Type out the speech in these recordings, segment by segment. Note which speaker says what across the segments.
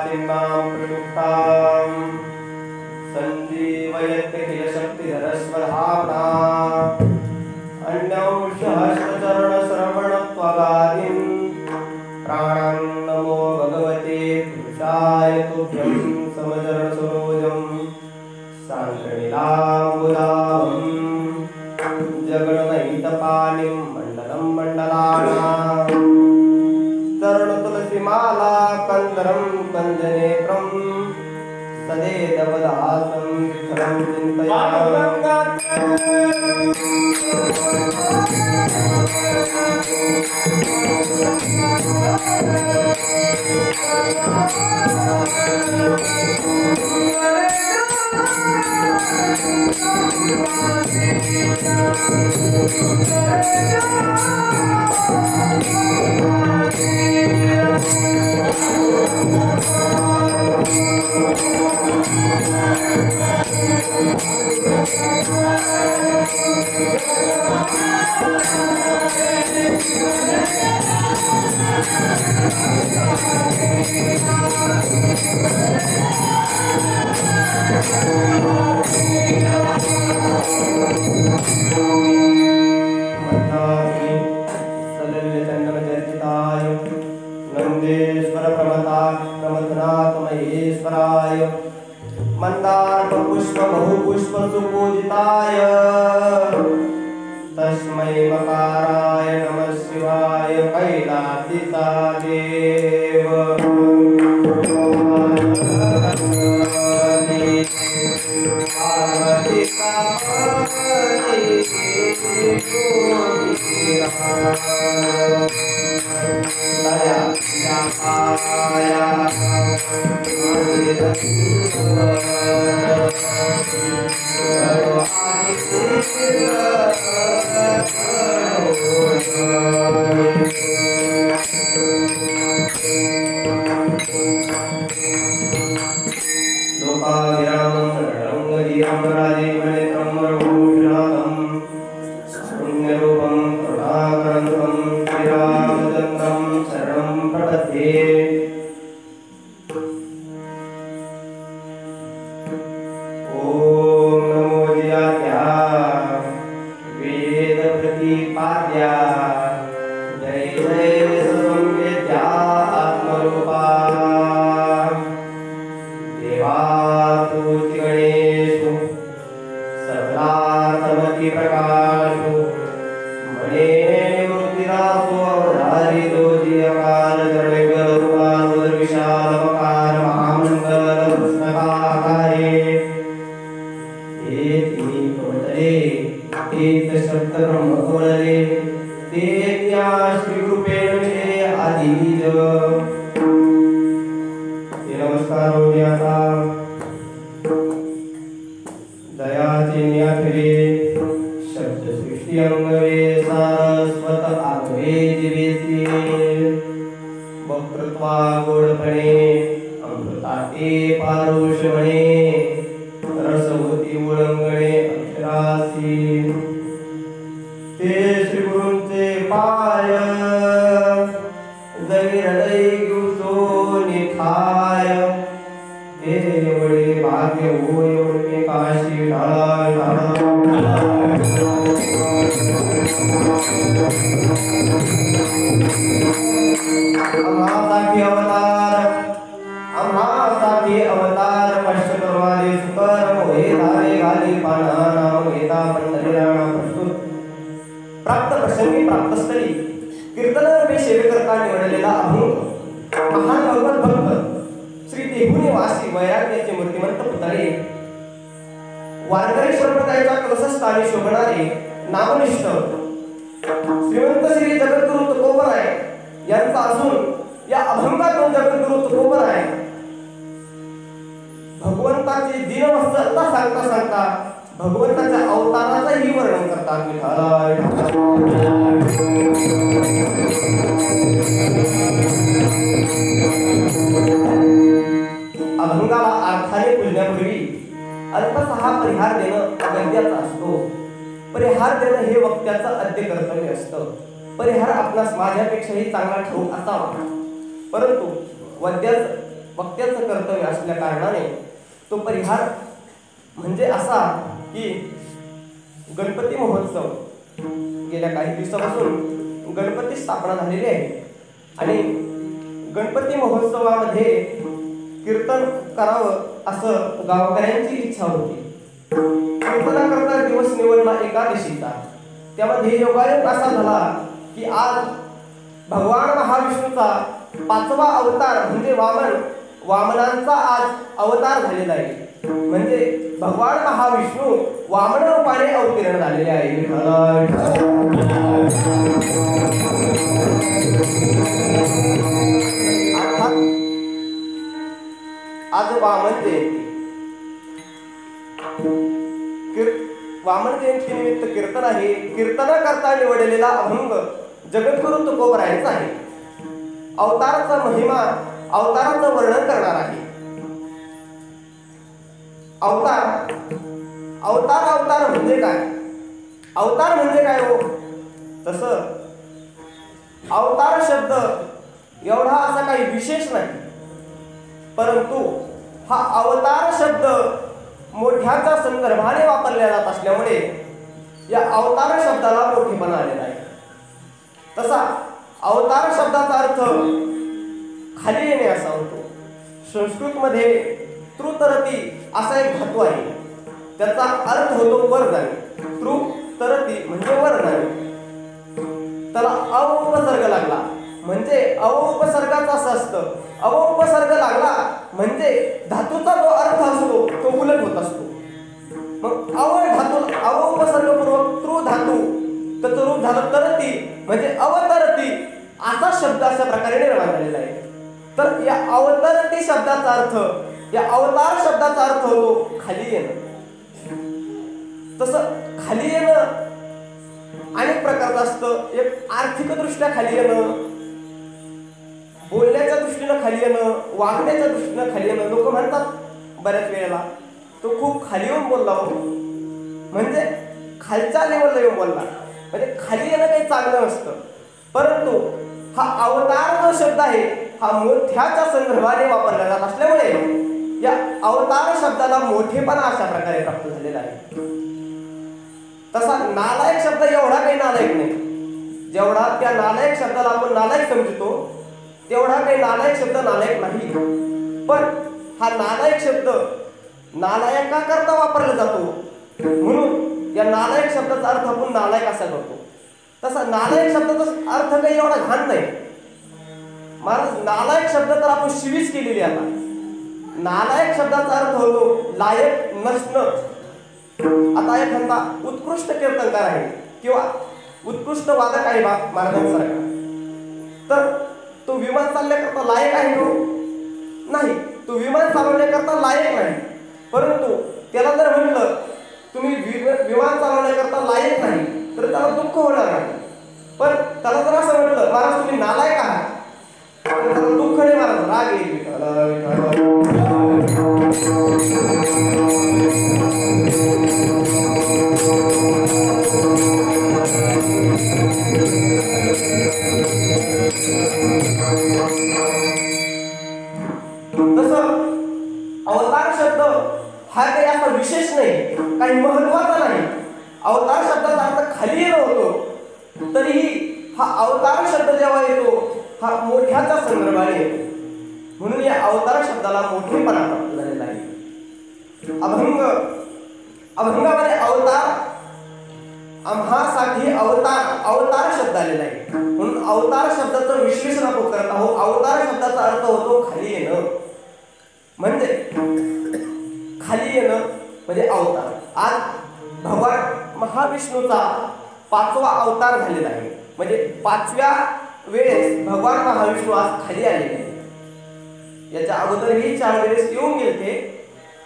Speaker 1: चिन्नां प्रयुक्तां सञ्जीवयत्य किल शक्तिधरस्वधाम्ना अन्यंशहस्तचरणश्रवणत्वगादिं प्राणं नमो भगवते पुरुषाय तुभ्यं समचरणसरोजं साङ्कणिलाम्बुदां जगन्नहितपाणिं मण्डलं मण्डलानां तरुणतुलसीमाला कन्दरं कञ्जनेत्रं सदेदवदासं विठलं चिन्तयामि महेश्वराय मंदार पुष्प बहुपुष्प सुपूजिताय तस्मै मकाराय नमः शिवाय कैलासिता देव वक्त्याचं कर्तव्य असल्या कारणाने तो परिहार म्हणजे असा की गणपती महोत्सव गेल्या काही दिवसापासून गणपती स्थापना झालेली आहे आणि गणपती महोत्सवामध्ये कीर्तन करावं असं गावकऱ्यांची इच्छा होती. कीर्तनाकरता दिवस निवडला एकादशीचा. त्यामध्ये योगायोग असा झाला की आज भगवान महाविष्णूचा 5वा अवतार म्हणजे वामनांचा आज अवतार झालेला आहे. म्हणजे भगवान महाविष्णू वामन रूपाने अवतीर्ण झालेले आहे. अर्थात आज वामन जयंती. वामन जयंती निमित्त कीर्तन आहे. कीर्तनाकरता निवडलेला अभंग जगद्गुरु तुकोबरायांचा आहे. अवताराचा महिमा, अवताराचं वर्णन करणार आहे. अवतार अवतार अवतार म्हणजे काय? अवतार म्हणजे काय हो? तसं अवतार शब्द एवढा असा काही विशेष नाही, परंतु हा अवतार शब्द मोठ्याच्या संदर्भाने वापरला जात असल्यामुळे या अवतार शब्दाला मोठेपणा आलेला आहे. तसा अवतार शब्दाचा अर्थ खाली येणे असा होतो. संस्कृतमध्ये तृतरती असा एक धातू आहे. त्याचा अर्थ होतो वर जाणे. तृतरती म्हणजे वर जाणे. त्याला अवउपसर्ग लागला म्हणजे अवउपसर्गाचं असं असतं. अवउपसर्ग लागला म्हणजे धातूचा जो अर्थ असतो तो उलट होत असतो. मग अवउपसर्गपूर्वक तृ धातू त्याचं रूप झालं तरती म्हणजे अवतरती असा शब्द अशा प्रकारे निर्माण झालेला आहे. तर या अवतरती शब्दाचा अर्थ, या अवतार शब्दाचा अर्थ होतो खाली येणं. तसं खाली येणं अनेक प्रकारचं असतं. एक आर्थिकदृष्ट्या खाली येणं, बोलण्याच्या दृष्टीनं खाली येणं, वागण्याच्या दृष्टीनं खाली येणं. लोक म्हणतात बऱ्याच वेळेला तो खूप खाली येऊन बोलला हो, म्हणजे खालच्या लेवलला येऊन बोलला, म्हणजे खाली येणं काही चांगलं नसतं. परंतु हा अवतार जो शब्द आहे हा मोठ्याच्या संदर्भाने वापरला जात असल्यामुळे या अवतार शब्दाला मोठेपणा अशा प्रकारे प्राप्त झालेला आहे. तसा नालायक शब्द एवढा काही नालायक नाही. जेवढा त्या नालायक शब्दाला आपण नालायक समजतो तेवढा काही नालायक शब्द नालायक नाही. पण हा नालायक शब्द नालायकाकरता वापरला जातो, म्हणून या नालायक शब्दाचा अर्थ आपण नालायक असा करतो. तसा नालायक शब्दाचा अर्थ काही एवढा घाण नाही. महाराज नालायक शब्द तर आपण शिवीच केलेली आता. नालायक शब्दाचा अर्थ होतो लायक नसणं. आता एखादा उत्कृष्ट कीर्तनकार आहे किंवा उत्कृष्ट वादक आहे महाराजांसारखा, तर तो विमान चालण्याकरता लायक आहे हो? नाही, तो विमान चालवण्याकरता लायक नाही. परंतु त्याला जर म्हटलं तुम्ही विमान चालवण्याकरता लायक नाही तर त्याला दुःख होणार नाही. पण त्याला जर असं म्हटलं महाराज तुम्ही नालायक आहात तर त्याला दुःख नाही महाराज, राग येईल. तसं अवतार शब्द हा काही असा विशेष नाही, काही महत्वाचा नाही. अवतार शब्दाचा अर्थ खाली येणं होतो, तरीही हा अवतार शब्द जेव्हा येतो हा मोठ्याचा संदर्भाने येतो. म्हणून या अवतार शब्दाला मोठेपणा प्राप्त झालेला आहे. अभंगामध्ये अवतार, आम्हासाठी अवतार शब्द आलेला आहे. म्हणून अवतार शब्दाचं विश्लेषण आपण करत आहोत. अवतार शब्दाचा अर्थ होतो खाली येणं, म्हणजे खाली येणं म्हणजे अवतार. आज भगवान महाविष्णूचा 5वा अवतार झालेला आहे. म्हणजे 5व्या वेळेस भगवान महाविष्णू आज खाली आलेले आहे. याच्या अगोदरही 4 वेळेस येऊन गेले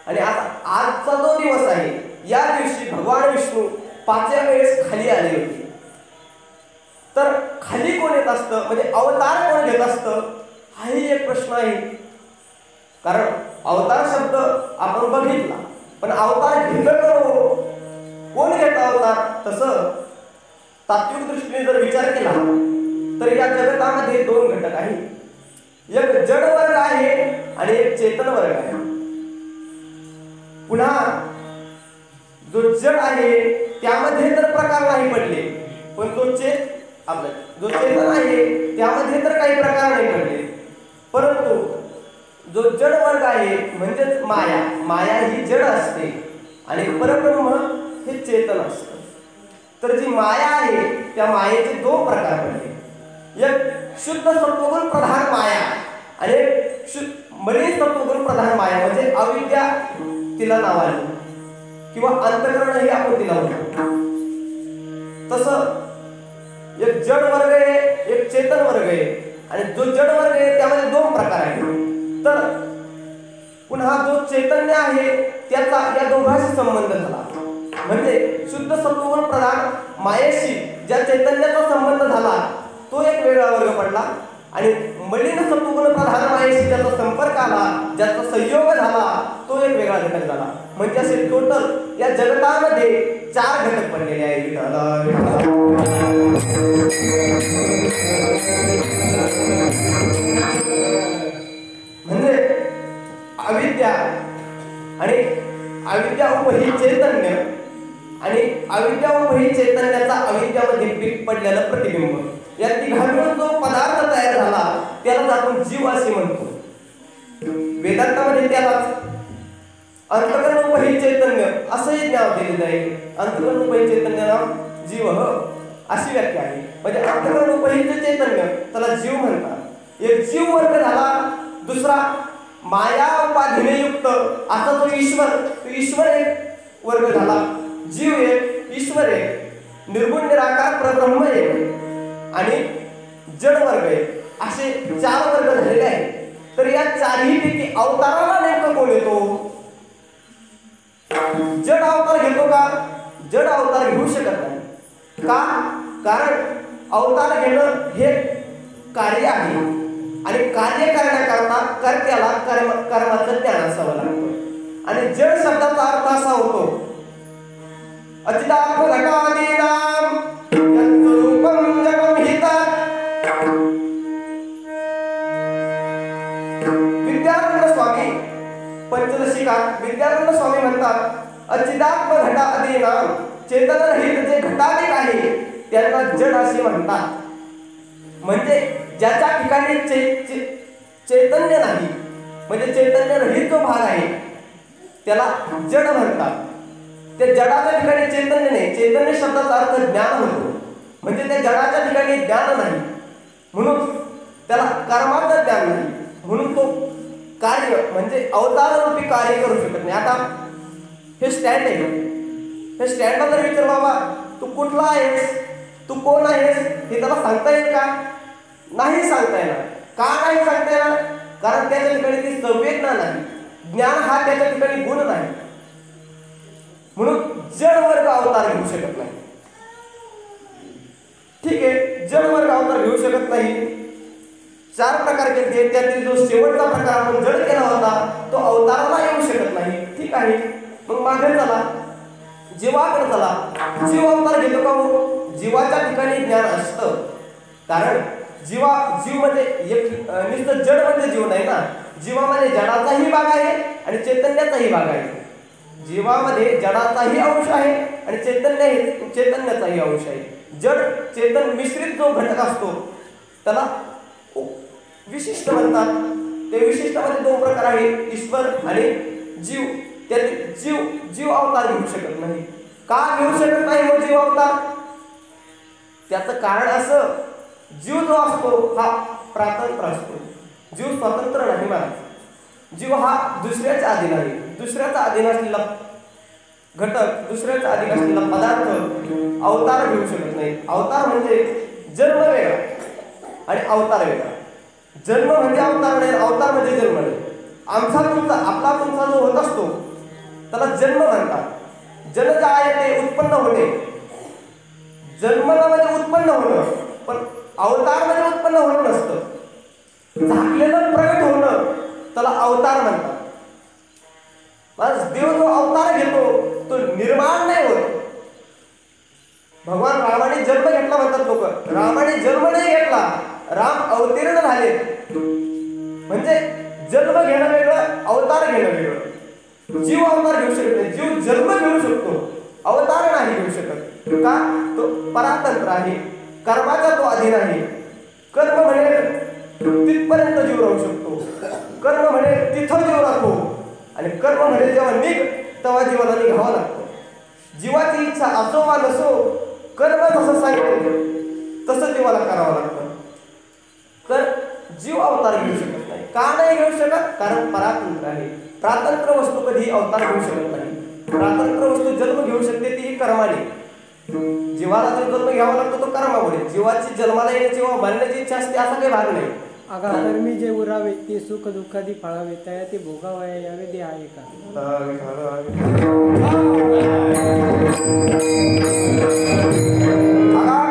Speaker 1: आणि आता आजचा जो दिवस आहे या दिवशी भगवान विष्णू 5व्या वेळेस खाली आले होते. तर खाली कोण येत असतं, म्हणजे अवतार कोण घेत असतं, हाही एक प्रश्न आहे. कारण अवतार शब्द आपण बघितला, पण अवतार घेतं कोण घेत अवतार? तसं तात्विक दृष्टीने जर विचार केला तर या जगतामध्ये 2 घटक आहेत. एक जड वर्ग आहे आणि एक चेतन वर्ग आहे. पुन्हा जो जड आहे त्यामध्ये तर प्रकार नाही पडले, पण जो चेतन आहे त्यामध्ये तर काही प्रकार नाही पडले. परंतु जो जड वर्ग आहे म्हणजेच माया ही जड असते आणि परब्रह्म हे चेतन असतं. तर जी माया आहे त्या मायेचे दोन प्रकार पडले. एक शुद्ध सत्वगुण प्रधान माया आणि मलिन सत्वगुण प्रधान माया म्हणजे अविद्या तिला नाव आलं किंवा अंतःकरण हे आपण तिला म्हणतो. तसं एक जड वर्ग आहे, एक चेतन वर्ग आहे आणि जो जड वर्ग आहे त्यामध्ये दोन प्रकार आहेत. तर पुन्हा जो चैतन्य आहे त्याचा या दोघांशी संबंध झाला. म्हणजे शुद्ध सत्वगुण प्रधान मायेशी ज्या चैतन्याचा संबंध झाला तो एक वेगळा वर्ग पडला आणि मलिन सत्वगुण प्रधान मायेशी ज्याचा संपर्क आला, ज्याचा संयोग झाला तो एक वेगळा घटक झाला. म्हणजे असे टोटल या जगतामध्ये 4 घटक पडलेले आहेत. म्हणजे अविद्या आणि अविद्यारूपी चैतन्य आणि अविद्यारूपी चैतन्याचा अविद्यामध्ये पडलेलं प्रतिबिंब, या तिघांवर जो पदार्थ तयार झाला त्यालाच आपण जीव असे म्हणतो. वेदांतामध्ये त्यालाच अंतःकरणरूपी चैतन्य असंही नाव दिलेलं आहे. अंतःकरणरूपी चैतन्य नाव जीव अशी व्याख्या आहे. म्हणजे अंतःकरणरूपी चैतन्य त्याला जीव म्हणतात. एक जीव वर्ग झाला. दुसरा माया उपाधीने युक्त असा तो ईश्वर एक वर्ग झाला. जीव एक, ईश्वर एक, निर्गुण निराकार परब्रह्म एक आणि जड वर्ग एक, असे 4 वर्ग झालेले आहेत. तर या चारही पैकी अवताराला नेमकं कोण येतो? जड अवतार घेतो का? जड अवतार घेऊ शकत नाही. का? कारण अवतार घेणं हे कार्य आहे आणि कार्य करण्याकरता कर्त्याला कर्माचं ज्ञान असावं लागतं. आणि जड शब्दाचा अर्थ असा होतो अचिदात्म घटादीनाम यत्स्वरूपं जगं हितात. विद्यानंद स्वामी पंचदशिकात विद्यानंद स्वामी म्हणतात अचिदात्म घटादीनाम, चेतनरहित जे घटाधिक आहे त्यांना जड असे म्हणतात. म्हणजे ज्याच्या ठिकाणी चैतन्य नाही, म्हणजे चैतन्य रहित जो भाग आहे त्याला जड म्हणतात. त्या जडाच्या ठिकाणी चैतन्य नाही. चैतन्य शब्दाचा अर्थ ज्ञान होतो. म्हणजे त्या जडाच्या ठिकाणी ज्ञान नाही म्हणून त्याला कर्माचं ज्ञान नाही, म्हणून तो कार्य म्हणजे अवताररूपी कार्य करू शकत नाही. आता हे स्टँड आहे. हे स्टँडला जर विचार बाबा तू कुठला आहेस, तू कोण आहेस, हे त्याला सांगता येईल का? नाही सांगता येणार. का नाही सांगता येणार? कारण त्याच्या ठिकाणी ती संवेदना नाही, ज्ञान हा त्याच्या ठिकाणी गुण नाही. म्हणून जड वर्ग अवतार घेऊ शकत नाही. ठीक आहे, जड वर्ग अवतार घेऊ शकत नाही. 4 प्रकार केले, त्यातील जो शेवटचा प्रकार आपण जड केला होता तो अवताराला येऊ शकत नाही. ठीक आहे, मग मागे चला, जीवाकडे चला. जीव अवतार घेतो का? जीवाच्या ठिकाणी ज्ञान असतं. कारण जीव म्हणजे एक नुसतं जड म्हणजे जीव नाही ना. जीवामध्ये जडाचाही भाग आहे आणि चैतन्याचाही भाग आहे. जीवामध्ये जडाचाही अंश आहे आणि चैतन्याचाही अंश आहे. जड चेतन मिश्रित जो घटक असतो त्याला विशिष्ट म्हणतात. ते विशिष्टामध्ये 2 प्रकार आहेत, ईश्वर आणि जीव. त्यातील जीव अवतार घेऊ शकत नाही. का घेऊ शकत नाही मग जीव अवतार? त्याचं कारण असं, जीव जो असतो हा प्रातंत्र असतो. जीव स्वतंत्र नाही महाराज. जीव हा दुसऱ्याच्या अधीन आहे. दुसऱ्याचा अधीन असलेला घटक, दुसऱ्याचा अधीन असलेला पदार्थ अवतार घेऊ शकत नाही. अवतार म्हणजे जन्म वेगळा आणि अवतार वेगळा. जन्म म्हणजे अवतार नाही, अवतार म्हणजे जन्म नाही. आपला तुमचा जो होत असतो त्याला जन्म म्हणतात. जन्म जे आहे ते उत्पन्न होणे. जन्मला म्हणजे उत्पन्न होणं, पण अवतार म्हणजे उत्पन्न होणं नसतं. झालेलं प्रगट होणं त्याला अवतार म्हणतात. देव जो अवतार घेतो तो निर्माण नाही होत. भगवान रामाने जन्म घेतला म्हणतात लोक. रामाने जन्म नाही घेतला, राम अवतीर्ण झाले. म्हणजे जन्म घेणं वेगळं अवतार घेणं वेगळं. जीव अवतार घेऊ शकत नाही. जीव जन्म घेऊ शकतो, अवतार नाही घेऊ शकत. का? तो परातंत्र आहे, कर्माचा तो अधीन आहे. कर्म म्हणे तिथपर्यंत जीव राहू शकतो, कर्म म्हणे तिथं जीव राहतो, आणि कर्म म्हणे जेव्हा निघ तेव्हा जीवाला निघावं लागतं. जीवाची इच्छा असो वा नसो, कर्म जसं सांगितलं तसं जीवाला करावं लागतं. तर जीव अवतार घेऊ शकत नाही. का नाही घेऊ शकत? कारण परातंत्र आहे. प्रातंत्र वस्तू कधी अवतार घेऊ शकत नाही. प्रातंत्र वस्तू जन्म घेऊ शकते, ती कर्माने. जीवाला जो जन्म घ्यावा लागतो तो कर्मामुळे. जीवाची जन्माला येण्याची व मरण्याची इच्छा असते असा काही भाग नाही.
Speaker 2: अगा कर्मी जे उरावे ते सुख दुःखादी फळावे, त्या ते भोगावया यावे ते आहे का?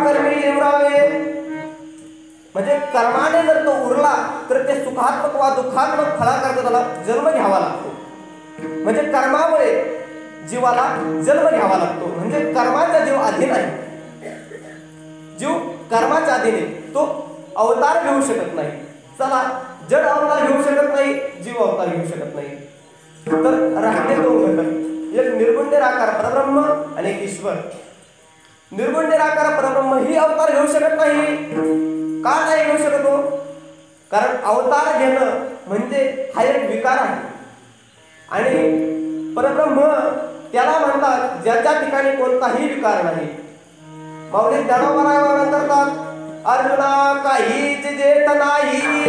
Speaker 1: कर्मी जे उरावे म्हणजे कर्माने जर तो उरला तर ते सुखात्मक वा दुःखात्मक फळाकरता त्याला जन्म घ्यावा लागतो. म्हणजे कर्मामुळे जीवाला जन्म घ्यावा लागतो. म्हणजे कर्माचा जीव अधीन आहे. जीव कर्माच्या अधीन आहे, तो अवतार घेऊ शकत नाही. चला, जड अवतार घेऊ शकत नाही, जीव अवतार घेऊ शकत नाही. तर राहिले दोन घटक, एक निर्गुण निराकार परब्रह्म आणि एक ईश्वर. निर्गुण निराकार परब्रह्म ही अवतार घेऊ शकत नाही. का नाही घेऊ शकतो? कारण अवतार घेणं म्हणजे हा एक विकार आहे, आणि परब्रह्म त्याला म्हणतात ज्याच्या ठिकाणी कोणताही विकार नाही. माऊली ज्ञानोबा करतात, अर्जुना काहीच जेत नाही,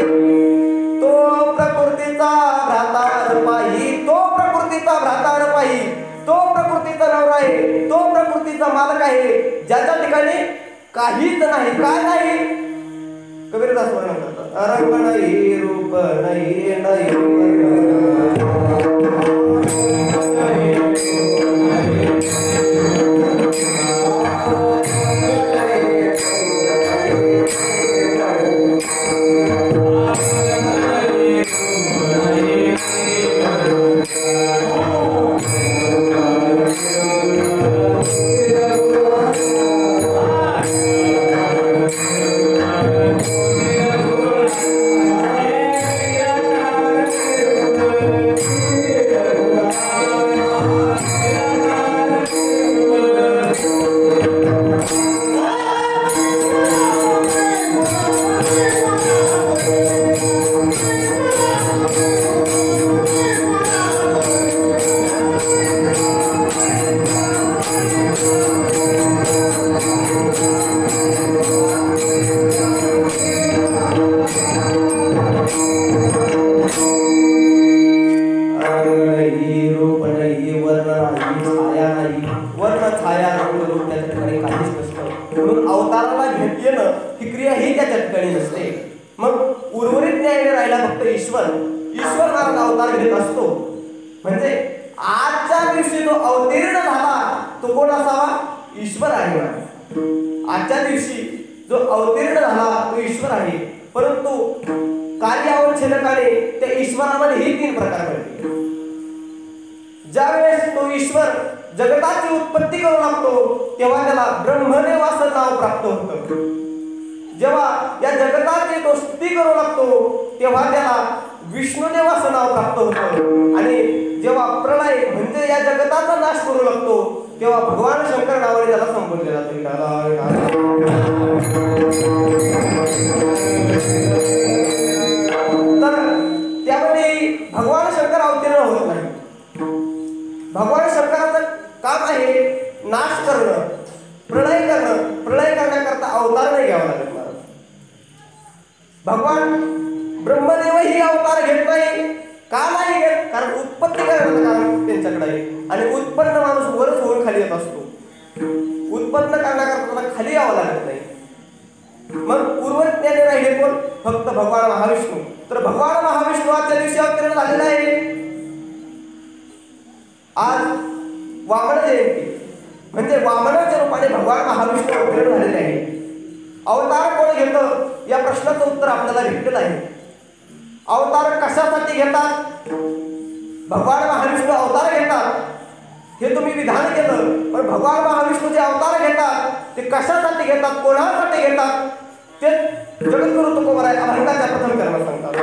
Speaker 1: तो प्रकृतीचा भ्रातार पाही, तो प्रकृतीचा भ्रातार पाही, तो प्रकृतीचा नवरा आहे, तो प्रकृतीचा मालक आहे, ज्याच्या ठिकाणी काहीच नाही. काय नाही? कबीरदास वर्णन करतात, रंग नाही, रूप नाही,
Speaker 2: जगद्गुरु तुकोबराय अभंगाच्या प्रथम कर्म सांगतात.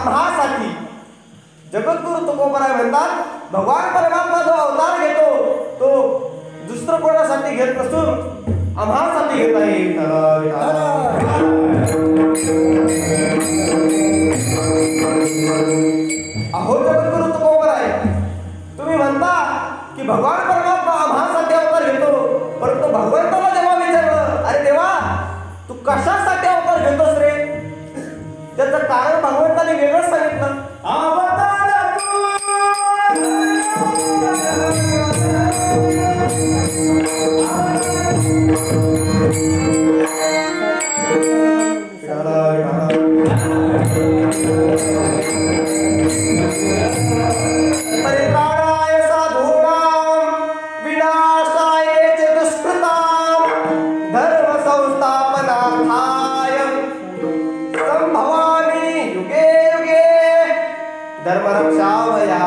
Speaker 1: आम्हासाठी. जगद्गुरु तुकोबराय म्हणतात भगवान परमात्मा जो अवतार घेतो तो दुसरं कोणासाठी घेत नसून आम्हासाठी घेत आहे. अहो जगद्गुरु तुकोबराय, तुम्ही म्हणता की भगवान परमात्मा आम्हासाठी अवतार घेतो, परंतु भगवंताला जेव्हा विचारलं अरे देवा तू कशासाठी अवतार घेतोस रे, त्याचं कारण भगवंताने वेगळंच सांगितलं. परित्राणाय साधूनां विनाशाय च दुष्कृतां धर्म संस्थापनार्थाय संभवामि युगे युगे धर्मरक्षावया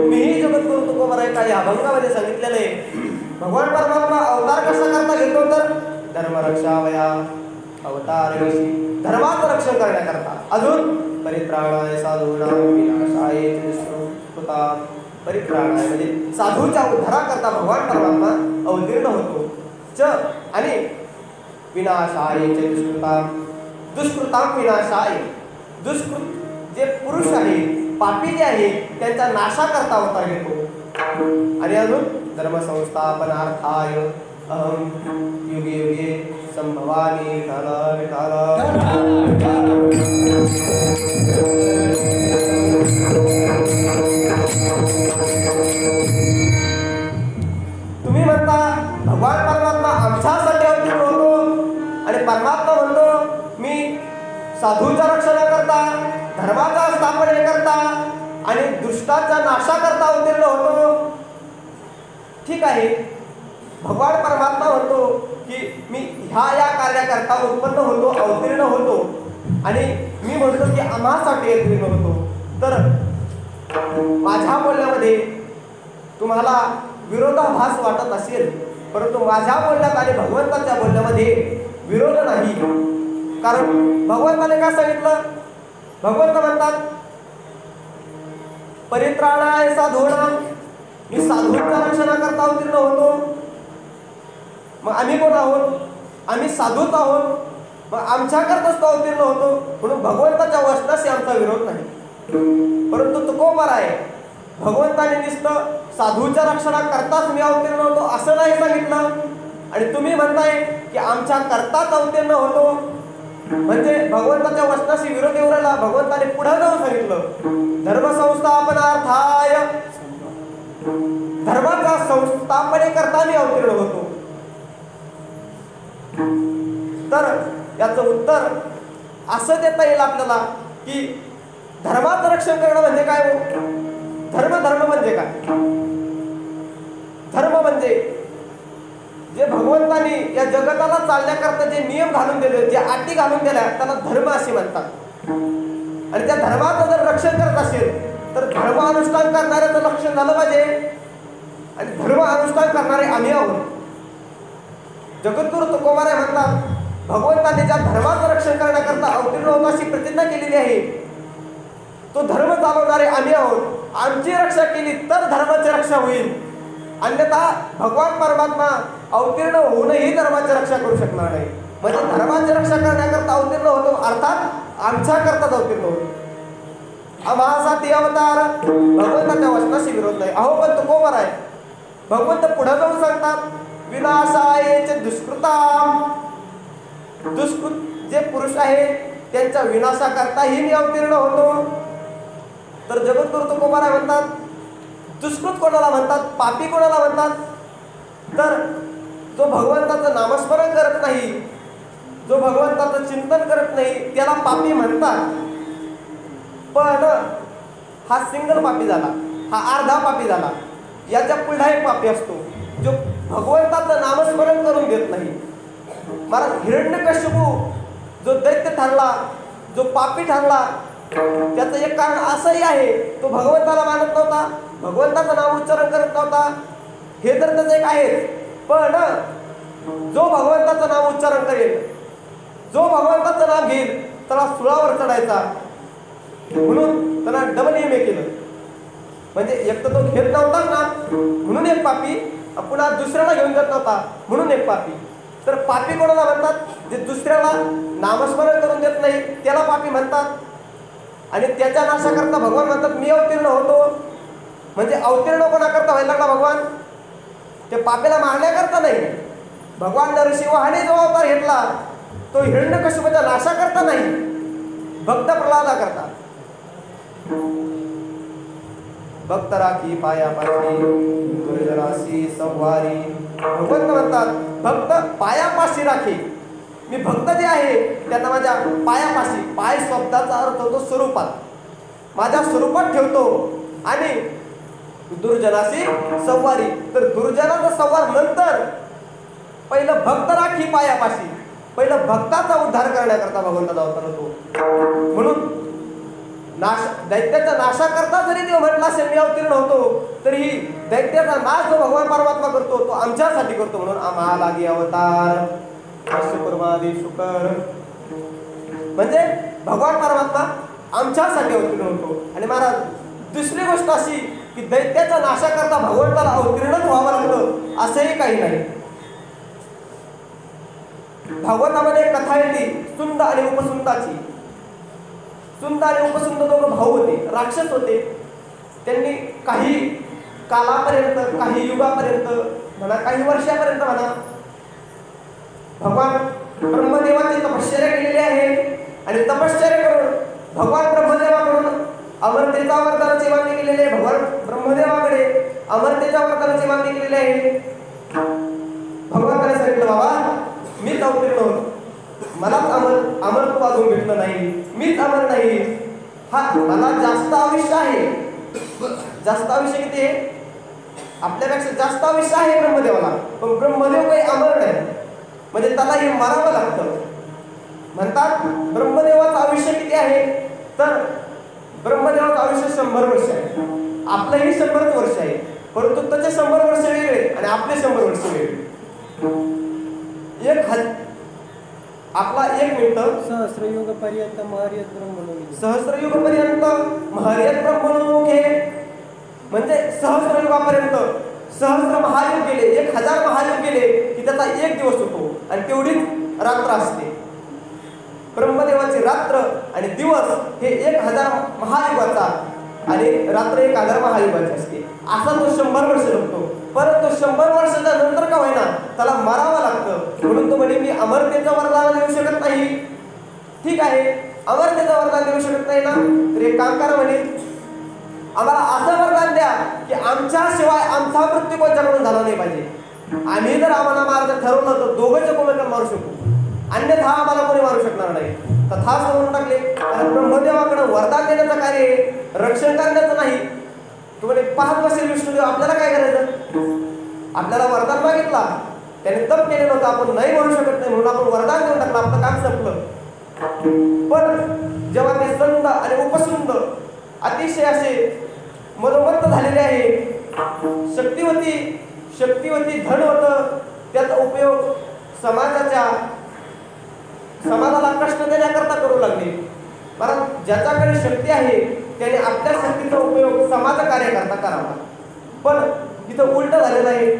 Speaker 1: मीही जगद्गुरु तुकोबराय या अभंगामध्ये सांगितलेलं आहे. भगवान परमात्मा अवतार कसा करता घेतो तर धर्मरक्षावया अवतार धर्माचं रक्षण करण्याकरता. अजून परित्राणाय साधूनां विनाशाय च दुष्कृतां. परित्राणाय म्हणजे साधूच्या उद्धाराकरता भगवान परमात्मा अवतीर्ण होतो. च आणि विनाशाय च दुष्कृतां. दुष्कृतां विनाशाय. दुष्कृत जे पुरुष आहेत पापी जे आहेत त्यांच्या नाशाकरता अवतार घेतो. आणि अजून धर्मसंस्थापनार्थाय अहं युगे युगे संभवामि. तुम्ही म्हणता भगवान परमात्मा आमच्यासाठी अवतीर्ण होतो आणि परमात्मा म्हणतो मी साधूच्या रक्षणाकरता धर्माच्या स्थापनेकरता आणि दुष्टाच्या नाशाकरता अवतीर्ण होतो. ठीक आहे, भगवान परमात्मा म्हणतो की मी ह्या या कार्याकरता उत्पन्न होतो अवतीर्ण होतो आणि मी म्हणतो की आम्हासाठी अवतीर्ण होतो. तर माझ्या बोलण्यामध्ये तुम्हाला विरोधाभास वाटत असेल, परंतु माझ्या बोलण्यात आणि भगवंताच्या बोलण्यामध्ये विरोध नाही. कारण भगवंताने काय सांगितलं, भगवंत म्हणतात परित्राणाय साधूनां. मी साधूंच्या रक्षणाकरता अवतीर्ण होतो. मग आम्ही कोण आहोत? आम्ही साधूच आहोत. मग आमच्याकरताच तो अवतीर्ण होतो. म्हणून भगवंताच्या वचनाशी आमचा विरोध नाही. परंतु तुकोबराय भगवंताने नुसतं साधूच्या रक्षणाकरताच मी अवतीर्ण होतो असं नाही सांगितलं. आणि तुम्ही म्हणताय की आमच्या करताच अवतीर्ण होतो, म्हणजे भगवंताच्या वचनाशी विरोध येऊ राहिला. भगवंताने पुढे जाऊन सांगितलं धर्मसंस्थापनार्थाय. धर्माच्या संस्थापनेकरता मी अवतीर्ण होतो. तर याचं उत्तर असं देता येईल आपल्याला की धर्माचं रक्षण करणं म्हणजे काय हो? धर्म म्हणजे काय? म्हणजे जे भगवंतांनी या जगताला चालण्याकरता जे नियम घालून दिले, जे अटी घालून दिल्या, त्याला धर्म असे म्हणतात. आणि त्या धर्माचं जर रक्षण करत असेल तर धर्म अनुष्ठान करणाऱ्याचं लक्षण झालं पाहिजे. आणि धर्म अनुष्ठान करणारे आम्ही आहोत. जगद्गुरु तुकोबाराय म्हणतात, भगवंतांनी ज्या धर्माचं रक्षण करण्याकरता अवतीर्ण होत अशी प्रतिज्ञा केलेली आहे, तो धर्म चालवणारे आम्ही आहोत. आमची रक्षा केली तर धर्माची रक्षा होईल, अन्यथा भगवान परमात्मा अवतीर्ण होऊनही धर्माची रक्षा करू शकणार नाही. म्हणजे धर्माची रक्षा करण्याकरता अवतीर्ण होतो, अर्थात आमच्या करताच अवतीर्ण होतो. आम्हासाठी अवतार भगवंताच्या वचनाशी विरोध नाही. अहो पण तुकोबाराय भगवंत पुढे जाऊन सांगतात, विनाशायेचे दुष्कृताम, दुष्कृत जे पुरुष आहेत त्यांच्या विनाशाकरताही मी अवतीर्ण होतो. तर जगद्गुरु तुकोबाराय म्हणतात, दुष्कृत कोणाला म्हणतात, पापी कोणाला म्हणतात, तर जो भगवंताचं नामस्मरण करत नाही, जो भगवंताचं चिंतन करत नाही, त्याला पापी म्हणतात. पण हा सिंगल पापी झाला, हा अर्धा पापी झाला. याच्या पुढे एक पापी असतो जो भगवंताचं नामस्मरण करून घेत नाही. मला हिरण्यकश्यपू जो दैत्य ठरला, जो पापी ठरला, त्याचं एक कारण असंही आहे, तो भगवंताला मानत नव्हता, भगवंताचं नाम उच्चारण करत नव्हता. हे तर त्याचं एक आहे. पण जो भगवंताचं नाम उच्चारण करेल, जो भगवंताचं नाम घेईल, त्याला सुळावर चढायचा, म्हणून त्याला डबल एम ए केलं. म्हणजे एक तर तो घेत नव्हता ना म्हणून एक पापी, पुन्हा दुसऱ्याला घेऊन जात नव्हता म्हणून एक पापी. तर पापी कोणाला म्हणतात, जे दुसऱ्याला नामस्मरण करून देत नाही त्याला पापी म्हणतात. आणि त्याच्या नाशाकरता भगवान म्हणतात मी अवतीर्ण होतो. म्हणजे अवतीर्ण कोणाकरता व्हायला लागला भगवान, ते पापीला मारण्याकरता नाही. भगवान नरसिंहाने जो अवतार घेतला तो हिरण्यकश्यपाच्या नाशाकरता नाही, भक्त प्रल्हादाकरता. भक्त राखी पायापाशी दुर्जनाशी संवारी. भगवंत म्हणतात भक्त पायापाशी राखी. मी भक्त जे आहे त्यांना माझ्या पायापाशी, पाय शब्दाचा अर्थ होतो स्वरूपात, माझ्या स्वरूपात ठेवतो. आणि दुर्जनाशी संवारी, तर दुर्जनाचा संवार नंतर पहिलं भक्त राखी पायापाशी, पहिलं भक्ताचा उद्धार करण्याकरता भगवंताचा अवतार होतो. म्हणून दैत्याच्या नाशाकरता जरी देव म्हटला असेल मी अवतीर्ण होतो, तरी दैत्याचा नाश जो भगवान परमात्मा करतो तो आमच्यासाठी करतो. म्हणून आम्हा लागी अवतार शुकर, म्हणजे भगवान परमात्मा आमच्यासाठी अवतीर्ण होतो. आणि महाराज दुसरी गोष्ट अशी की दैत्याच्या नाशाकरता भगवंताला अवतीर्णच व्हावं लागलं असंही काही नाही. भागवतामध्ये एक कथा येते सुंद आणि उपसुंदाची. सुंद आणि उपसुंद दोघं भाऊ होते, राक्षस होते. त्यांनी काही कालापर्यंत, काही युगापर्यंत म्हणा, काही वर्षापर्यंत म्हणा, भगवान ब्रह्मदेवाची तपश्चर्या केलेली आहे. आणि तपश्चर्या करून भगवान ब्रह्मदेवाकडून अमरतेच्या वरदानाची मागणी केलेली आहे. भगवान ब्रह्मदेवाकडे अमरतेच्या वरदानाची मागणी केलेली आहे. भगवानाने सांगितलं बाबा मीच अवतीर्ण होतो, मलाच अमरत्व अजून भेटलं नाही, मीच अमर नाही. हा मला जास्त आयुष्य आहे. जास्त आयुष्य किती आहे, आपल्यापेक्षा जास्त आयुष्य आहे ब्रह्मदेवाला, पण ब्रह्मदेव काही अमर नाही. म्हणजे त्याला हे मारावं लागतं. म्हणतात ब्रह्मदेवाचं आयुष्य किती आहे, तर ब्रह्मदेवाचं आयुष्य 100 वर्ष आहे. आपलंही 100च वर्ष आहे, परंतु त्याचे 100 वर्ष वेगळे आणि आपले 100 वर्ष वेगळे. आपला 1 मिनिट
Speaker 2: सहस्रयुग पर्यंत महर्यत ब्रह्मलोक,
Speaker 1: सहस्रयुग पर्यंत महर्यत ब्रह्मलोक हे म्हणजे सहस्रयुगापर्यंत सहस्र महायुग गेले, 1000 महायुग गेले की त्याचा 1 दिवस होतो. आणि तेवढीच रात्र असते. ब्रह्मदेवाची रात्र आणि दिवस हे 1000 महायुगाचा आणि रात्र 1000 महायुगाची असते. असा तो 100 वर्ष लागतो. परंतु 100 वर्षाच्या नंतर का होईना त्याला मरावं लागतं. म्हणून तो म्हणे मी अमरतेचं वरदान देऊ शकत नाही. ठीक आहे, अमरतेचं वरदान देऊ शकत नाही ना, तर एक काम करा म्हणे, आम्हाला असं वरदान द्या की आमच्याशिवाय आमचा मृत्यू कोणत्याकडून झाला नाही पाहिजे. आम्ही जर आम्हाला मारायचं ठरवलं तर दोघंच कोणाला मारू शकू, अन्यथा आम्हाला कोणी मारू शकणार नाही. तथाच म्हणून टाकले. कारण ब्रह्मदेवाकडे वरदान देण्याचं कार्य आहे, रक्षण करण्याचं नाही. तुम्हाला 5 वर्ष विष्णुदेव आपल्याला काय करायचं, आपल्याला वरदान मागितला, त्याने तप केलेलं होतं, आपण नाही म्हणू शकत नाही म्हणून आपण वरदान देऊन टाकलं, आपलं काम संपलं. पण जेव्हा ते संत आणि उपसुंद अतिशय असे मनोमत्त झालेले आहे, शक्तिवती धन होतं, त्याचा उपयोग समाजाला कष्ट देण्याकरता करू लागले. कारण ज्याच्याकडे शक्ती आहे त्याने आपल्या शक्तीचा उपयोग समाज कार्याकरता करावा. पण इथं उलट झालेलं आहे,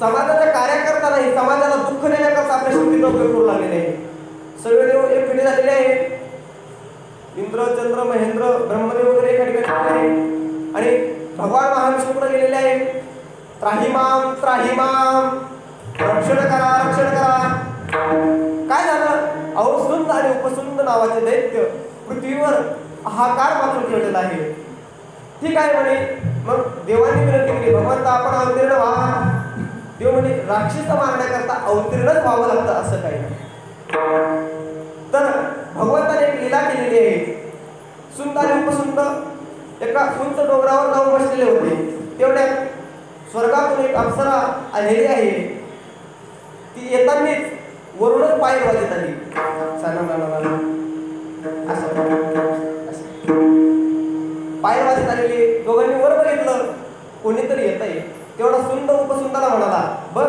Speaker 1: समाजाच्या कार्याकरता नाही, समाजाला दुःख देण्याकरता आपल्या शक्तीचा उपयोग करू लागलेले आहे. सर्वदेव एक पिढी झालेले आहे, इंद्र चंद्र महेंद्र ब्रह्मदेव वगैरे एका ठिकाणी आहे आणि भगवान महाविष्णूकडे गेलेले आहे. त्राहिमाम त्राहिमाम, रक्षण करा. काय झालं? अहो सुंद आणि उपसुंद नावाचे दैत्य पृथ्वीवर हाहाकार मात्र ठेवलेला आहे. ठीक आहे म्हणे. मग देवांनी विनंती केली, भगवंत आपण अवतीर्ण व्हा. देव म्हणे राक्षस मारण्याकरता अवतीर्णच व्हावं लागतं असं काही नाही. तर भगवंताने एक लीला केलेली आहे. सुंद आणि उपसुंद एका उंच डोंगरावर जाऊन बसलेले होते. तेवढ्यात स्वर्गातून एक अप्सरा आलेली आहे. ती येतानीच वरूनच पाय वाजत आली. पाय वाजत आलेली. दोघांनी वर बघितलं, कोणीतरी येत आहे. तेवढा सुंद उपसुंदाला म्हणाला, बघ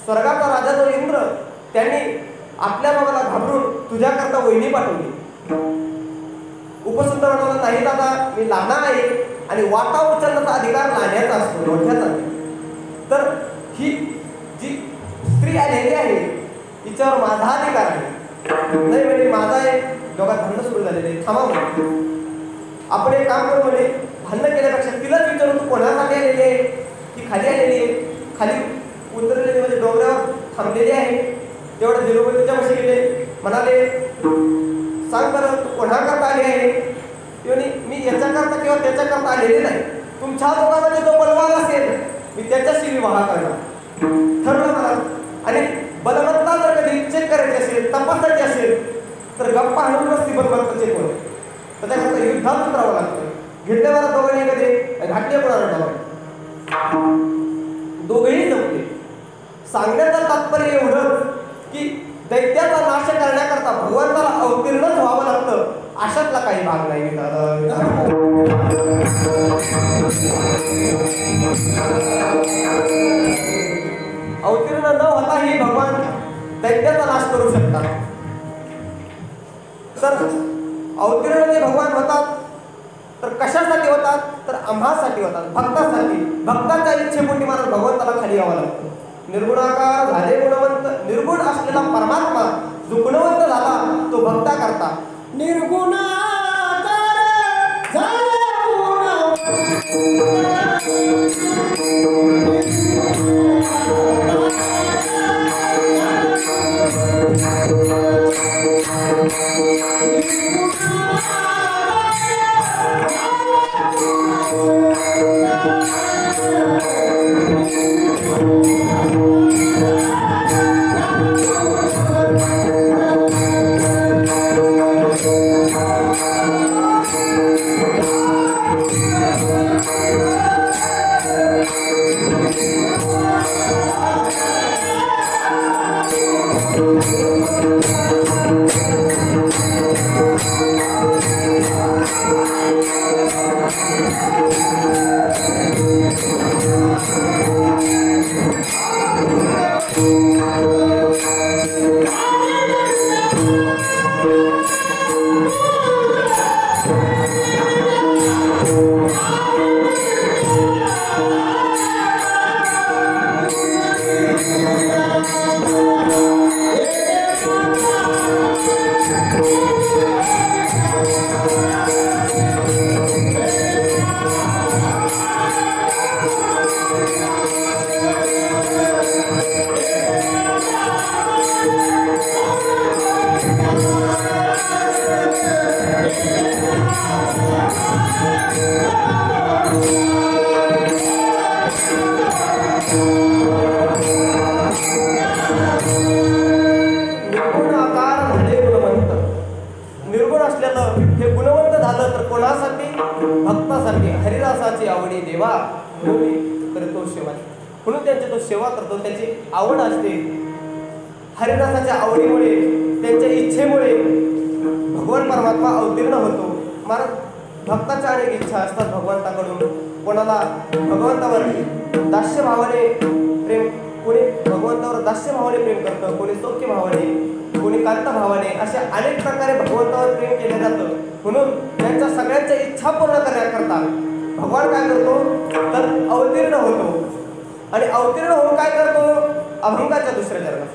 Speaker 1: स्वर्गाचा राजा जो इंद्र, त्यांनी आपल्या बाबाला घाबरून तुझ्याकरता वहिनी पाठवली. उपसुंद म्हणाला, नाही दादा, मी लहान आहे आणि वाटा उचलण्याचा अधिकार लहान्याचा असतो, मोठ्याचा नाही. तर ही जी स्त्री आलेली आहे तिच्यावर माझा अधिकार आहे. नाही म्हणजे माझा आहे. दोघात भांडण सुरू झालेले. थांबा म्हणे, आपण एक काम करू म्हणे, भांडण केल्यापेक्षा तिलाच विचारू तू कोणासाठी आलेली आहे. ती खाली आलेली आहे, खाली उतरलेली म्हणजे डोंगरावर थांबलेली आहे. तेवढं दिलोबा तिच्या पाशी गेले, म्हणाले सांग बरं तू कोणाकरता आली आहे. ती म्हणे मी याच्याकरता किंवा त्याच्याकरता आलेली नाही, तुमच्या दोघांमध्ये जो बलवान असेल मी त्याच्याशी विवाह करणार. ठरलं मला. आणि बलवंता जर कधी चेक करायची असेल, तपासायची असेल तर गप्पा आणून नसती बलवंत चेक होते. तर त्याकरता युद्धात उतरावं लागतं. घेतल्यावर दोघांनी कधी घाटले कोणाला दोघेही जमले. सांगण्याचं तात्पर्य एवढंच की दैत्याचा नाश करण्याकरता भगवंताला अवतीर्णच व्हावं लागतं, अशातला काही भाग नाही. अवतीर्ण न होताही भगवान दैत्याचा नाश करू शकतात. तर अवतीर्ण जे भगवान होतात तर कशासाठी होतात, तर आम्हासाठी होतात, भक्तासाठी. भक्ताच्या इच्छेपोटी मात्र भगवंताला खाली यावं लागतं. निर्गुणाकार झाले गुणवंत. निर्गुण असलेला परमात्मा जो गुणवंत झाला तो भक्ता करता. निर्गुणाकार झाले भक्तासाठी. हरिदासाची आवडी देवा करतो सेवा. म्हणून त्यांची तो सेवा करतो. त्याची आवड असते. हरिदासाच्या आवडीमुळे, त्यांच्या इच्छेमुळे भगवान परमात्मा अवतीर्ण होतो. महाराज, भक्ताच्या अनेक इच्छा असतात भगवंताकडून. कोणाला भगवंतावर दास्यभावाने प्रेम, कोणी भगवंतावर दास्यभावाने प्रेम करतं, कोणी सौख्य भावाने, कोणी कांता भावाने, अशा अनेक प्रकारे भगवंतावर प्रेम केलं जातं. म्हणून त्यांच्या सगळ्यांच्या इच्छा पूर्ण करण्याकरता भगवान काय करतो तर अवतीर्ण होतो. आणि अवतीर्ण होऊन काय करतो, अभंगाच्या दुसऱ्या चरणात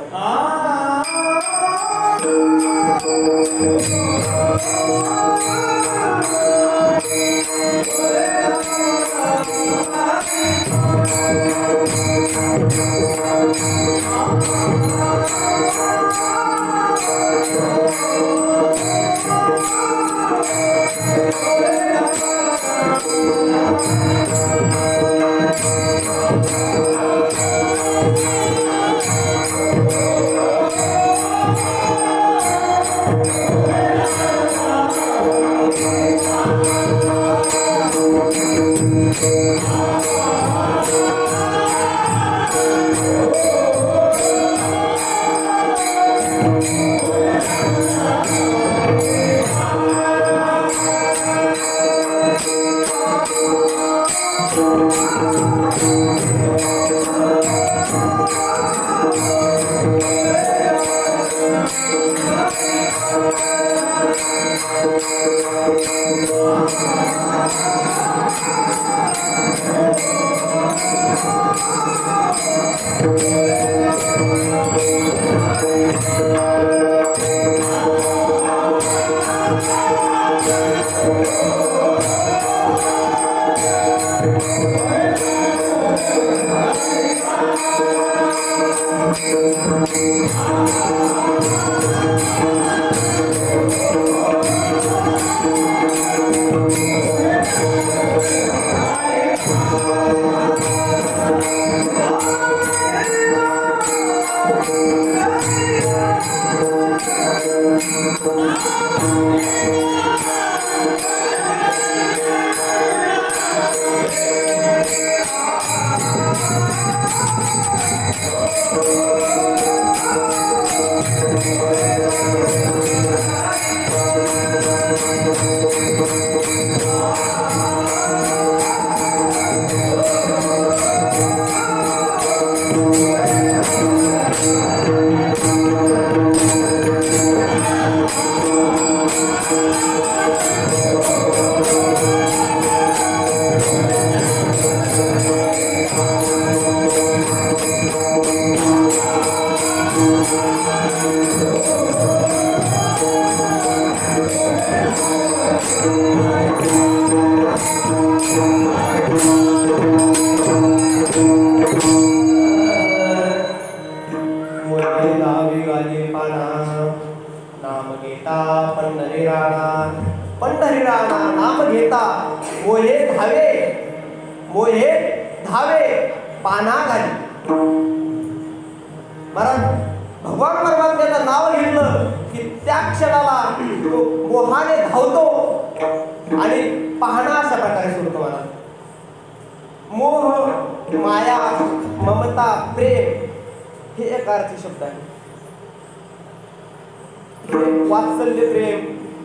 Speaker 1: वात्सल्य प्रेम,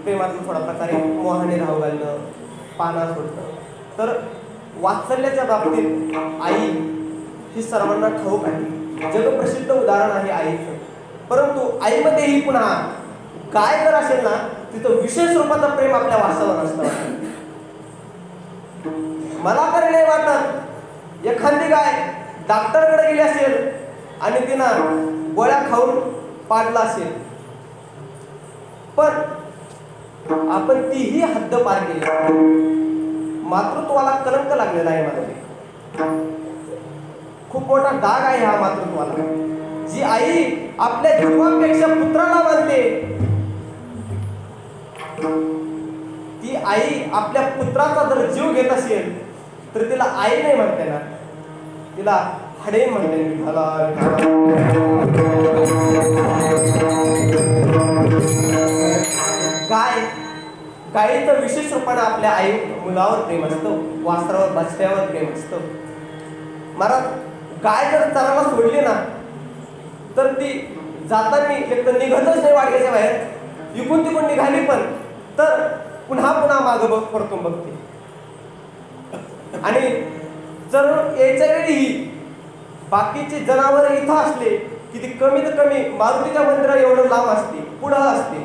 Speaker 1: प्रेमातून थोडा प्रकारे मोहाने राहू घालणं, पाना सोडणं. तर वात्सल्याच्या बाबतीत आई ही सर्वांना ठाऊक आहे, जगप्रसिद्ध उदाहरण आहे आईचं. परंतु आईमध्येही पुन्हा गाय जर असेल ना, तिथं विशेष रूपाचं प्रेम आपल्या वासावर असतं. मला तरी नाही वाटत एखादी गाय डॉक्टरकडे गेली असेल आणि तिनं गोळ्या खाऊन पाडला असेल, पण आपण तीही हद्द पार केली. मातृत्वाला कलंक लागलेला आहे मला. खूप मोठा डाग आहे हा मातृत्वाला. जी आई आपल्या जीवापेक्षा पुत्राला मानते, ती आई आपल्या पुत्राचा जर जीव घेत असेल तर तिला आई नाही म्हणते ना, तिला हाडे म्हणते. गायीचं विशेष रूपाने आपल्या आई मुलावर प्रेम असतं, वासरावर बछड्यावर प्रेम असतं. महाराज, गाय जर चराला सोडली ना तर ती जाताना एक तर निघतच नाही वाडग्याच्या बाहेर, इकून तिकून निघाली पण तर पुन्हा पुन्हा मागं बघ परतून बघते. आणि जर यायच्या वेळीही बाकीचे जनावर इथं असले की ती कमीत कमी मारुतीच्या मंदिरा एवढं लांब असते, पुढं असते,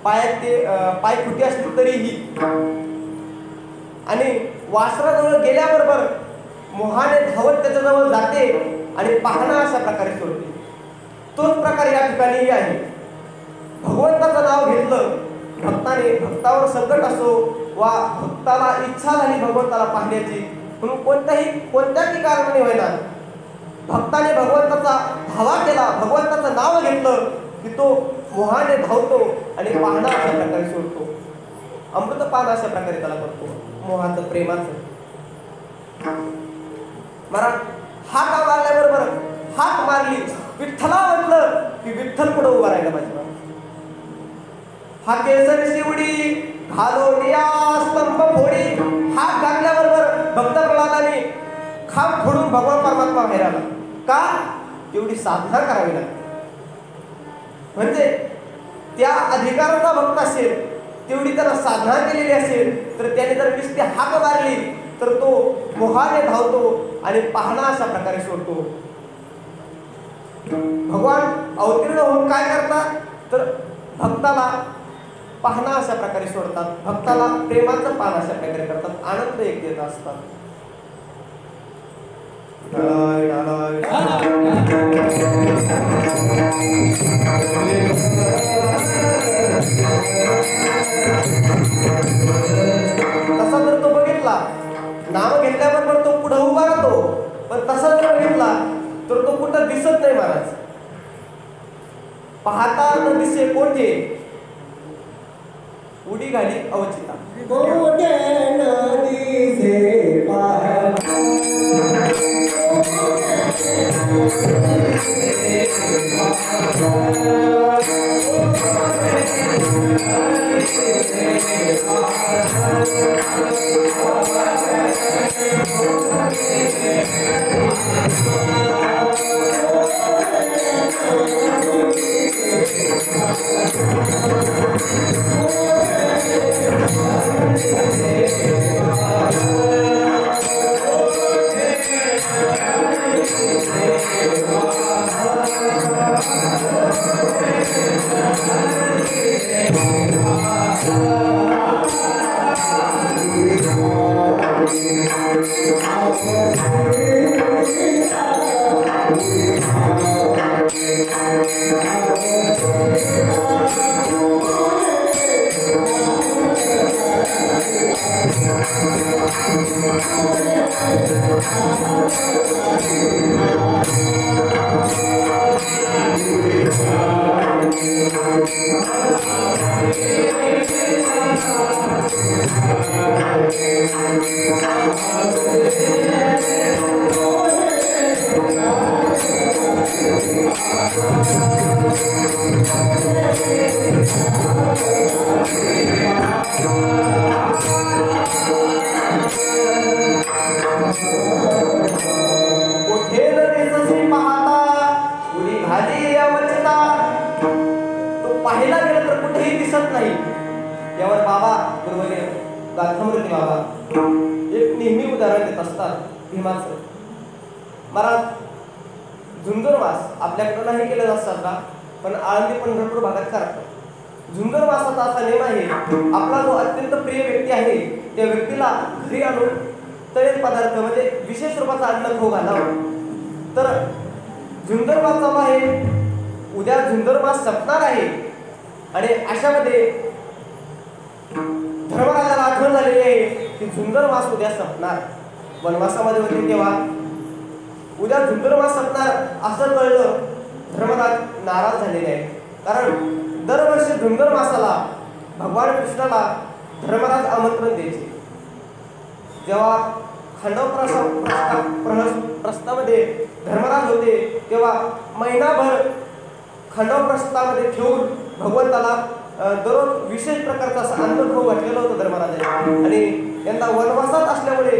Speaker 1: पायात ते पाय फुटी असले तरीही. आणि वासराजवळ गेल्याबरोबर मोहाने धावत त्याच्याजवळ जाते आणि पाहणा अशा प्रकारे सोडते. तोच प्रकार या ठिकाणीही आहे. भगवंताचं नाव घेतलं भक्ताने, भक्तावर संकट असो वा भक्ताला इच्छा झाली भगवंताला पाहण्याची म्हणून कोणत्याही कारणाने होईना भक्ताने भगवंताचा धावा केला, भगवंताचं नाव घेतलं की तो मोहाने धावतो आणि पाहणा अशा प्रकारे सोडतो. अमृतपान अशा प्रकारे त्याला करतो, मोहाचं प्रेमाचं. महाराज हाक मारल्याबरोबर हाक मारली, विठ्ठला म्हटलं की विठ्ठल पुढे उभा राहिला पाहिजे. हा केसरी शिवडी घालो निया स्तंभ फोडी, हाक घातल्याबरोबर भक्त प्रल्हादाने खांब फोडून भगवान परमात्मा बाहेर आला. का? एवढी साधना करावी लागते. म्हणजे त्या अधिकाराचा भक्त असेल, तेवढी त्याला साधना केलेली असेल तर त्याने जर नुसती हाक मारली तर तो मोहाने धावतो आणि पाहणा अशा प्रकारे सोडतो. भगवान अवतीर्ण होऊन काय करतात तर भक्ताला पाहणा अशा प्रकारे सोडतात, भक्ताला प्रेमाचं पान अशा प्रकारे करतात, आनंद एक देत असतात. तसा जर तो बघितला, नाव घेतल्याबरोबर तो पुढे उभा राहतो, पण तसा जर बघितला तर तो कुठं दिसत नाही. महाराज पाहता न दिसे कोठे, उडी घाली अवचिता. महाराज झुंजूरवास आपल्याकडे नाही केलं जात सध्या, पण आळंदी पंढरपूर भागात करतात. झुंजूरवासाचा असा नियम आहे, आपला जो अत्यंत प्रिय व्यक्ती आहे त्या व्यक्तीला घरी आणून तळेल पदार्थ म्हणजे विशेष रूपाचा अन्न खाऊ घालावं. तर झुंजूरवास आहे, उद्या झुंजूरवास संपणार आहे आणि अशामध्ये धर्मराजाला आठवण झालेली आहे की झुंजूरवास उद्या संपणार. वनवासामध्ये होते तेव्हा उद्या झुंजूरवास संपणार असं कळलं, धर्मराज नाराज झालेले आहे. कारण दरवर्षी झुंजूरवासाला भगवान कृष्णाला धर्मराज आमंत्रण द्यायचे. जेव्हा खांडव प्रस्थामध्ये धर्मराज होते तेव्हा महिनाभर खांडव प्रस्थामध्ये ठेवून भगवंताला दररोज विशेष प्रकारचा असं अन्न खाऊ घातलेलं होतं धर्मराजाने. आणि यंदा वनवासात असल्यामुळे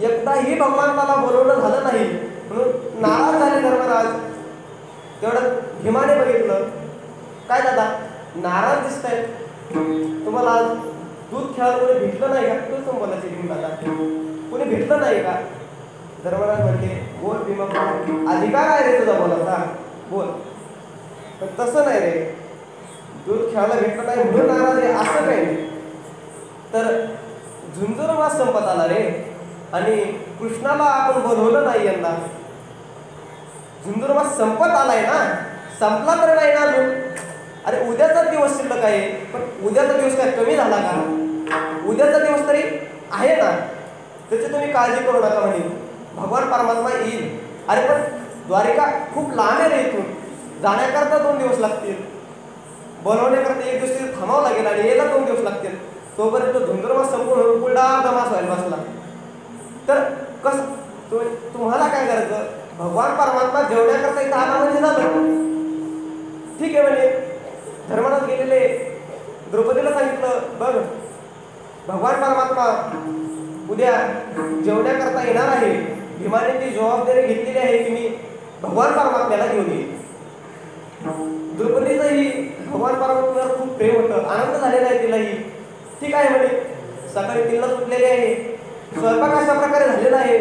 Speaker 1: एकदाही भगवंताला बोलवणं झालं नाही, म्हणून नाराज झाले धर्मराज. तेवढं भीमाने बघितलं, काय दादा नाराज दिसताय, तुम्हाला आज दूध खेळायला कोणी भेटलं नाही का? तूच पण बोलायचे भीम दादा, कोणी भेटलं नाही का? धर्मराज म्हणते, बोल भीमा, अधिकार आहे रे तुझा बोलायचा, बोल. पण तसं नाही रे, दूध खेळायला भेटलं नाही म्हणून नाराज आहे असं काही नाही. तर झुंजुरमास संपत आला रे, आणि कृष्णाला आपण बोलवलं नाही यंदा. झुंजुरमास संपत आलाय ना, संपला तर नाही ना अजून. अरे उद्याचा दिवस शिल्लक आहे, पण उद्याचा दिवस काय कमी झाला का? उद्याचा दिवस तरी आहे ना, त्याची तुम्ही काळजी करू नका म्हणे, भगवान परमात्मा येईल. अरे पण द्वारिका खूप लांब आहे रे इथून, जाण्याकरता 2 दिवस लागतील, बोलवण्याकरता 1 दिवस तिथे थांबावं लागेल, आणि यायला 2 दिवस लागतील. तोपर्यंत धुंधुरमास संपून पुढला दमास व्हायला बसला. तर तुम्हाला काय करायचं, भगवान परमात्मा जेवण्याकरता इथं आला म्हणजे झालं, ठीक आहे म्हणे. धर्मराज गेलेले द्रौपदीला सांगितलं, बघ भगवान परमात्मा उद्या जेवण्याकरता येणार आहे, भीमाने ती जबाबदारी घेतलेली आहे की मी भगवान परमात्म्याला घेऊन येईल. द्रौपदीचंही भगवान परमात्म्यावर खूप प्रेम होतं, आनंद झालेला आहे तिलाही. ठीक आहे म्हणे, सकाळी 3ला सुटलेले आहे, स्वयंपाक अशा प्रकारे झालेला आहे.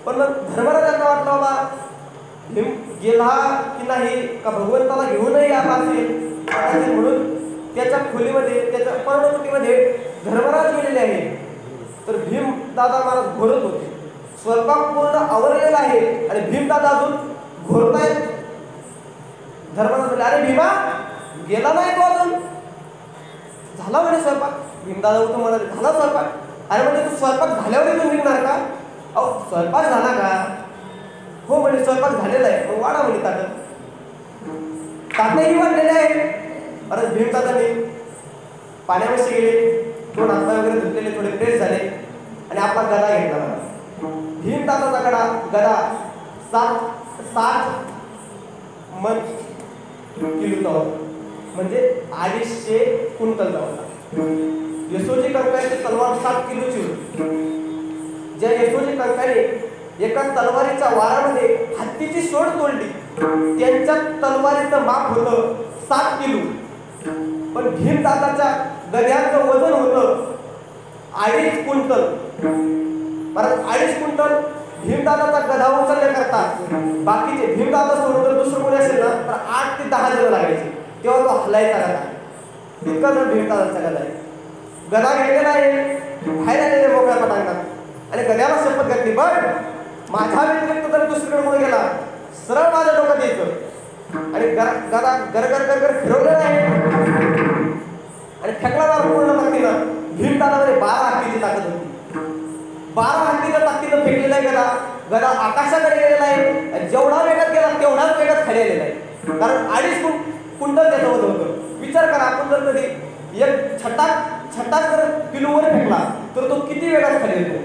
Speaker 1: पण मग धर्मराजांना वाटलं बाबा भीम गेला की नाही, का भगवंताला घेऊनही आला असेल, म्हणून त्याच्या खोलीमध्ये, त्याच्या पर्णकुटीमध्ये धर्मराज गेलेले आहे. तर भीम दादा महाराज घोरत होते, स्वयंपाक पूर्ण आवरलेला आहे आणि भीम दादा अजून घोरतायत. धर्मराज बोलले, अरे भीमा गेला नाही तो अजून? झाला म्हणे स्वयंपाक. भीमदादा उठून म्हणाले, झाला स्वयंपाक? अरे म्हणजे तू स्वयंपाक झाल्यावर इथून निघणार का? अहो स्वयंपाक झाला का? हो म्हणजे स्वयंपाक झालेला आहे. मग वाढा म्हणे ताटही वाढलेले आहे. अरे भीमदादांनी पाण्यापाशी गेले, थोडं हातपाय वगैरे धुतलेले, थोडे फ्रेश झाले आणि आपला गदा घेतला. भीमदादाचा गदा 60 मन किलोचा होता, म्हणजे 250 क्विंटलचा होता. यशोजी कंकाची तलवार 7 किलोची होती. ज्या यशोजी कंकाने एका तलवारीच्या वारामध्ये हत्तीची सोड तोडली, त्यांच्या तलवारीचं माप होतं 7 किलो. पण भीमदादाच्या गद्याचं वजन होतं 2.5 क्विंटल. परत 2.5 क्विंटल भीमदादाचा गदा उचलण्याकरता बाकीचे भीमदादा सोडून जर दुसरं कोणी असेल ना तर 8 ते 10 जण लागायचे, तेव्हा तो हलायचा गदा. इतका जर भीमदादाचा गदा आहे. गदा घेतलेला आहे, बाहेर आलेले मोकळ्या पटांगणात आणि गद्याला शपथ घातली, बघ माझ्या व्यतिरिक्त जर दुसरीकडे कोणी गेला सरळ माझ्या डोक्यात यायचं. आणि गदा गरगर गरगर फिरवलेला आहे आणि फेकला पूर्ण ताकदीनं. भीमदादामध्ये 12 हत्तीची ताकद होती. 12 हत्तीच्या ताकदीनं फेकलेला आहे गदा. गदा आकाशाकडे गेलेला आहे, जेवढा वेगात गेला तेवढाच वेगात खाली आलेला आहे, कारण 2.5 क्विंटल त्याचं वजन होतं. विचार करा, आपण जर कधी एक छटाक जर पिलूवर फेकला तर तो किती वेगात खाली येतो.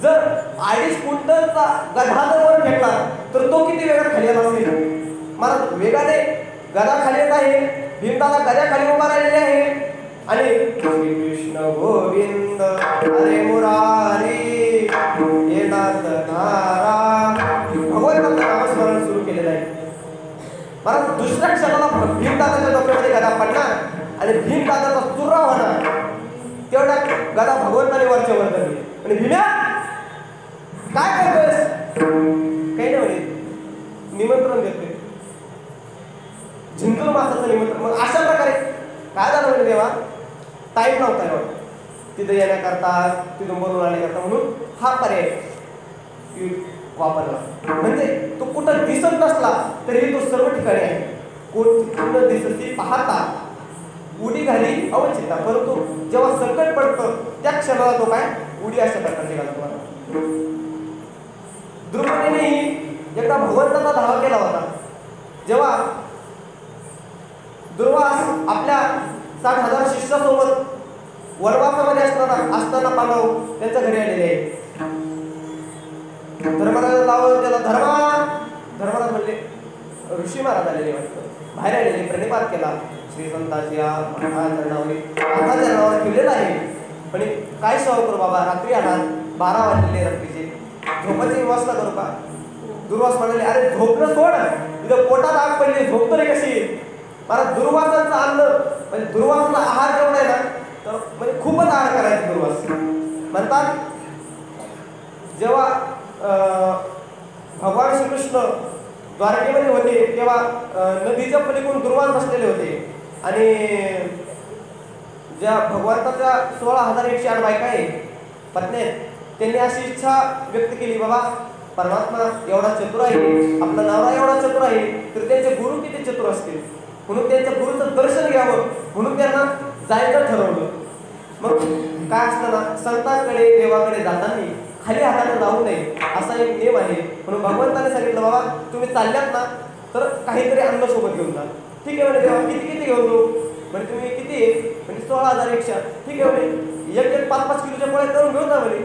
Speaker 1: जर 2.5 क्विंटलचा गधा जर वर फेकला तर तो किती वेगात खाली आला असेल. मला वेगाने गदा खाली येत आहे. भीमदादा गद्या खाली उभा राहिलेले आहे आणि श्री कृष्ण गोविंद हरे मुरारी ये नाथ नारायण भगवंताचं नामस्मरण सुरू केलेलं आहे. मला दुसऱ्या क्षणाला भीमदादाच्या डोक्यामध्ये गदा पडणार आणि भीमदादाचा चुरा होणार. तेवढ्या गदा भगवंताने वरच्या वर धरली आणि भीम्या काय करतोयस? काही नाही म्हणे, निमंत्रण देतोय, झुंजूर मासाचं निमंत्रण. मग अशा प्रकारे काय झालं म्हणजे देवा, टाईम नव्हता एवढा तिथं येण्याकरता, तिथून बोलून आणण्याकरता, म्हणून हा पर्याय वापरला. म्हणजे तो कुठं दिसत नसला तरी तो सर्व ठिकाणी आहे. कोण दिसती पाहता उडी घाली अवचिता, परंतु जेव्हा संकट पडतं त्या क्षणाला तो काय उडी अशा प्रकारची घालतो. द्रौपदीनेही एकदा भगवंताचा धावा केला होता. जेव्हा दुर्वास आपल्या 60,000 शिष्यासोबत वनवासामध्ये असताना पांडव त्यांच्या घरी आलेले आहे. धर्मराज लावून त्याला धर्मराज म्हणले, ऋषी महाराज आलेले वाटतं, बाहेर आलेले, प्रणिपात केला. श्री संतांची चरणावर ठेवलेला आहे. पण काय सेवा करू बाबा, रात्री आला, 12 वाजलेले रात्रीचे, झोपाची व्यवस्था करू का? दुर्वास म्हणाले, अरे झोपणं सोड, तुझ्या पोटात आग पडली, झोपतो रे कशी? मला दुर्वासाचं अन्न म्हणजे दुर्वासाचा आहार जेवढा आहे ना, तर म्हणजे खूपच आहार करायचा दुर्वास. म्हणतात जेव्हा भगवान श्रीकृष्ण द्वारकेमध्ये होते तेव्हा नदीच्या पलीकडून दुर्वास बसलेले होते आणि ज्या भगवंताच्या 16,108 बायका आहे पत्नी आहेत, त्यांनी अशी इच्छा व्यक्त केली, बाबा परमात्मा एवढा चतुर आहे, आपला नवरा एवढा चतुर आहे, तर त्यांचे गुरु किती चतुर असतील, म्हणून त्यांच्या गुरुचं दर्शन घ्यावं म्हणून त्यांना जायचं ठरवलं. मग काय असतं ना, संतांकडे देवाकडे जाताना खाली हाताने जाऊ नये असा एक नियम आहे. म्हणून भगवंताने सांगितलं, बाबा तुम्ही चालल्यात ना तर काहीतरी अन्न सोबत घेऊन जा. ठीक आहे म्हणजे देवा, किती किती घेऊन जाऊ? म्हणजे तुम्ही किती आहे? म्हणजे 16,108. ठीक आहे म्हणजे एक 5-5 किलोच्या पोळ्या करून घेऊन जा म्हणे.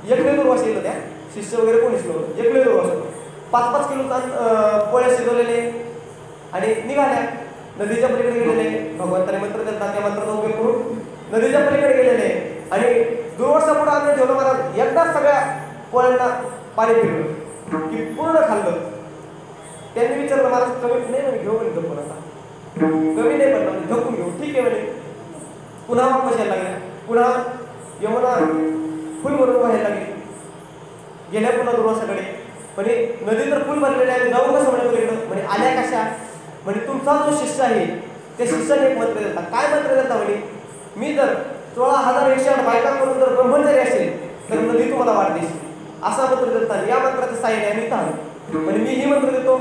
Speaker 1: एकले दुर्वास येईल त्या शिष्य वगैरे कोणीच नव्हतं, एकले दुर्वास 5-5 किलोचा पोळ्या शिजवलेले आणि निघाल्या. नदीच्या पलीकडे गेलेले, भगवंताने मंत्र देतात, त्या मंत्राचा उपयोग करून नदीच्या पलीकडे गेलेले आणि दुर्वासापुढे आम्ही ठेवलं. महाराज एकदाच सगळ्या पोळ्यांना पाणी पिलं की पूर्ण खाल्लं. त्यांनी विचारलं, महाराज कमी नाही म्हणे, घेऊ म्हणे झोपून, आता कमी नाही पडलं, झोपून घेऊ. ठीक आहे म्हणे. पुन्हा वापस यायला लागले, पुन्हा यमुना फुल भरून व्हायला लागली. गेल्या पुन्हा दुर्वासाकडे, म्हणे नदी तर फुल भरलेली आहे, जाऊ कसं म्हणे पलीकडं? म्हणे आल्या कशा? म्हणजे तुमचा जो शिष्य आहे त्या शिष्याने एक मंत्र देता. काय मंत्र देता? म्हणे मी जर 16,108 बायका करून जर ब्रह्मचारी असेल तर नदी तुम्हाला वाट देशील, असा मंत्र देतात. या मंत्राचं साह्याने आम्ही इथं म्हणजे मी ही मंत्र देतो,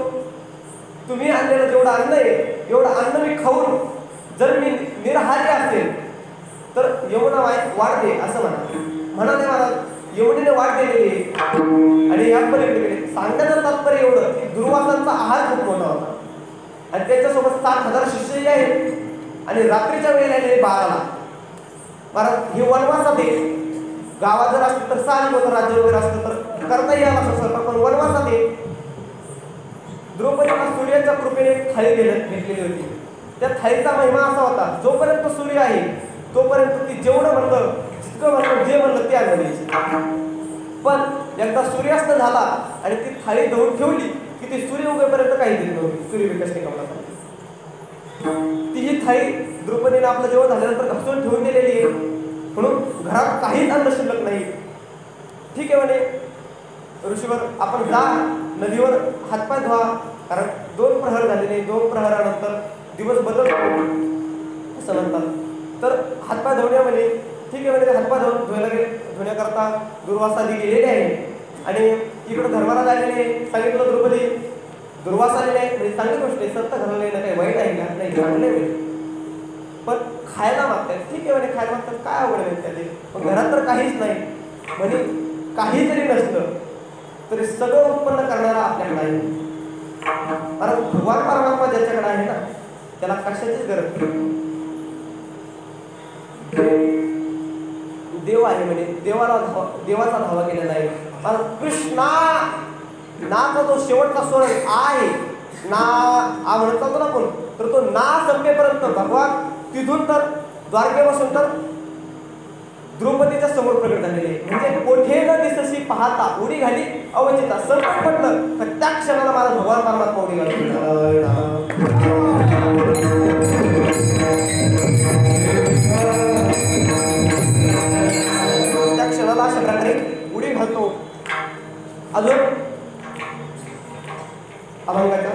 Speaker 1: तुम्ही आणलेलं जेवढं अन्न आहे एवढं अन्न मी खाऊन जर मी निराहारी असेल तर यमुना वाढते असं म्हणाले. मला यमुनेने वाढ दिलेली आणि या पलीकडे सांगण्याचं तात्पर्य एवढं की दुर्वासांचा आहार खूप मोठा होता आणि त्याच्यासोबत 7,000 शिष्यही आहेत आणि रात्रीच्या वेळेला आलेले 12ला. महाराज हे वनवासात आहे. गावात जर असतं तर साहजिक होतं, राज्य वगैरे असतं तर करता येईल असं स्वतः, पण वनवासात आहे. द्रौपदीला सूर्याच्या कृपेने थाळी घेतलेली होती. त्या थाळीचा महिमा असा होता, जोपर्यंत सूर्य आहे तोपर्यंत ती जेवढं म्हणलं जितकं म्हणलं जे म्हणलं ते आणलं. पण एकदा सूर्यास्त झाला आणि ती थाळी धुवून ठेवली की ती सूर्य उगेपर्यंत काही देत नव्हती. सूर्य विकास निघाला ती ही थाळी द्रौपदीने आपलं जेवण झाल्यानंतर घासून ठेवून दिलेली आहे. म्हणून घरात काहीच अन्न शिल्लक नाही. ठीक आहे म्हणे ऋषीवर, आपण जा नदीवर हातपाय धुवा, कारण 2 प्रहर झालेले, 2 प्रहरानंतर दिवस बदलतो असं म्हणतात. तर हातपाय धुवण्या म्हणे. ठीक आहे म्हणे, हातपाय धुवायला गेले. धुण्याकरता दुर्वासादी गेलेले आहे आणि इकडं धर्मराज आलेले, सांगितलं द्रौपदी दुर्वास आलेले आहे म्हणजे चांगली गोष्ट आहे, सत्ता घालवलं ना, काही वाईट आहे का? नाही, चांगले आहे. पण खायला मागतात. ठीक आहे म्हणे, खायला मागतात, काय अवघड आहे त्याचे? पण घरात तर काहीच नाही म्हणे. काही जरी नसलं तरी सगळं उत्पन्न करणारा आपल्याकडे आहे. कारण भगवान परमात्मा ज्याच्याकडे आहे ना त्याला कशाचीच गरज नाही. देव आहे म्हणे, देवाचा धावा केलेला आहे. कारण कृष्णा नाचा जो शेवटचा स्वर आहे ना, आ म्हणत होतो ना आपण, तर तो ना संपेपर्यंत भगवान तिथून तर द्वारकेपासून तर द्रौपदीच्या समोर प्रकट झालेले. म्हणजे कोठे न दिसशी पाहता उडी घाली अवचिता. संकट म्हटलं तर त्या क्षणाला मला भगवान परमात्मा उडी घालतो. त्या क्षणाला अशा प्रकारे उडी घालतो. अजून अभंगाच्या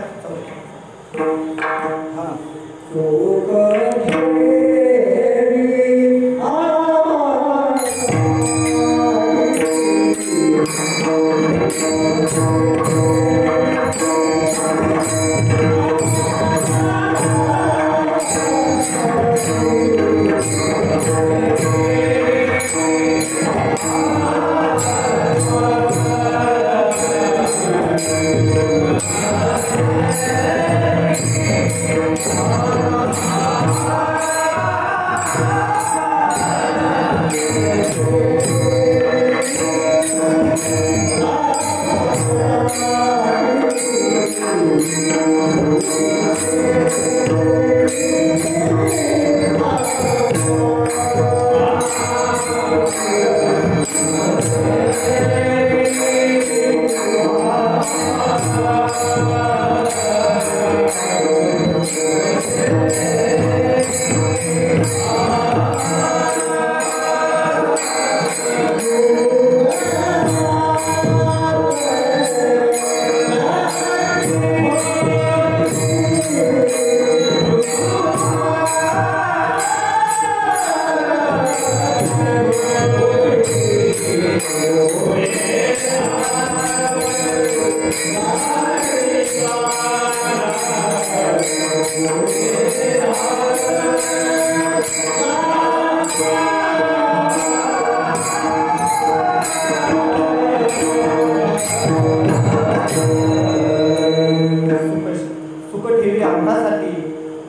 Speaker 1: आमच्यासाठी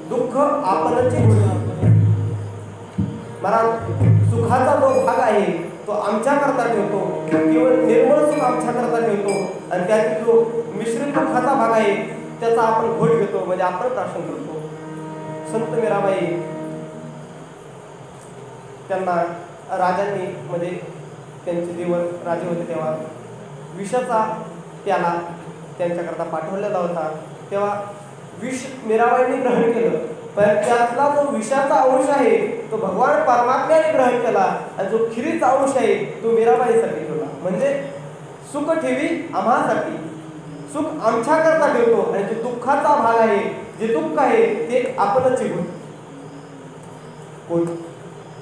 Speaker 1: दुःख आपणच महाराज सुखाचा जो भाग आहे तो आमच्याकरता ठेवतो, केवळ निर्मळ सुख आमच्याकरता ठेवतो आणि त्यातील जो मिश्रित दुःखाचा भाग आहे त्याचा आपण घोट घेतो, म्हणजे आपण प्राशन करतो. संत मीराबाई त्यांना राजांनी, म्हणजे त्यांचे देवर राजे होते तेव्हा विषाचा प्याला त्यांच्याकरता पाठवलेला होता. तेव्हा विष मीराबाईंनी ग्रहण केलं, पण त्यातला जो विषाचा अंश आहे तो भगवान परमात्म्याने ग्रहण केला आणि जो खिरीचा अंश आहे तो मीराबाईसाठी ठेवला. म्हणजे सुख ठेवी आम्हासाठी, सुख आमच्याकरता ठेवतो आणि जो दुःखाचा भाग आहे, जे दुःख आहे ते आपणच घेऊ. कोण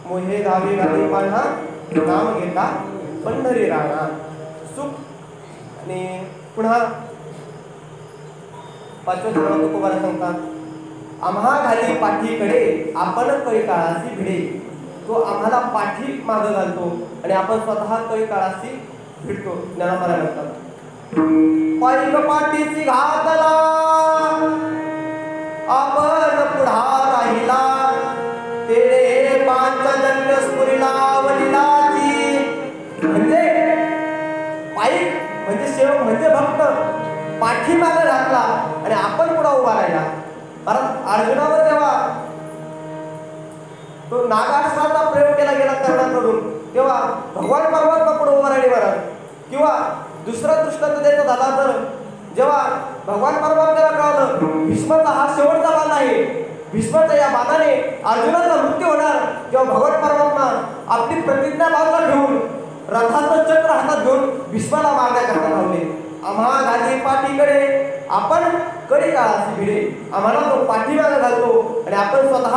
Speaker 1: मोहे धावे गाणे पाळणा नाम घेता पंढरी राणा. सुख. आणि पुन्हा पाचव्या धोरणात तुकोबारा सांगतात, आम्हा घाली पाठीकडे आपण कळी काळाची भिडे. तो आम्हाला पाठी मागं घालतो आणि आपण स्वतः कळी काळाची भिडतो. ज्ञानोबा म्हणतात, पायी पाठीची घातला आपण पुढा राहिला, तेरे पांचजन्य स्फुरिला वडिलाची. म्हणजे पायी म्हणजे सेवक म्हणजे भक्त पाठीमागे घातला आणि आपण पुढे उभा राहिला. कारण अर्जुनावर जेव्हा तो नागास्त्राचा प्रयोग केला गेला कर्णाकडून, तेव्हा भगवान परमात्मा पुढे उभा राहिले महाराज. किंवा दुसरा दृष्टांत द्यायचा झाला तर जेव्हा भगवान परमात्म्याला कळलं भीष्माचा हा शेवटचा बाण आहे, भीष्माच्या या बाणाने अर्जुनाचा मृत्यू होणार, तेव्हा भगवान परमात्मा आपली प्रतिज्ञा बाजूला ठेवून रथाचं चक्र हातात घेऊन भीष्माला मारण्याकरता लावले. आम्हा घाली पाठीकडे आपण कडी काळाची भिडे. आम्हाला तो पाठीमागे घालतो आणि आपण स्वतः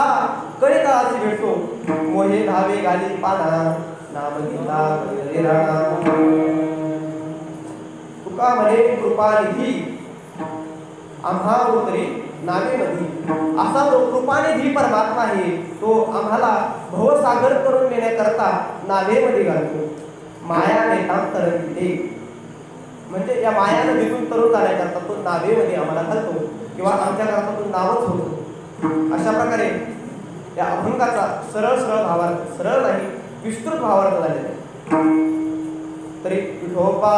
Speaker 1: कडी काळाची भेटतो. मोहे धावे घाली पाना नाम घेता पंढरी राणा. तुका म्हणे कृपानिधी आम्हा उतरी नावेमध्ये. असा जो कृपानिधी परमात्मा आहे तो आम्हाला भवसागर करून नेण्याकरता नावेमध्ये घालतो. माया नेतांतर ते म्हणजे या माया नदीतून तरुण जाण्याकरता तो नावेमध्ये आम्हाला घालतो किंवा आमच्याकरता तो नावच होतो. अशा प्रकारे या अभंगाचा सरळ सरळ भावार्थ, सरळ नाही विस्तृत भावार्थ झालेला आहे. तरी विठोबा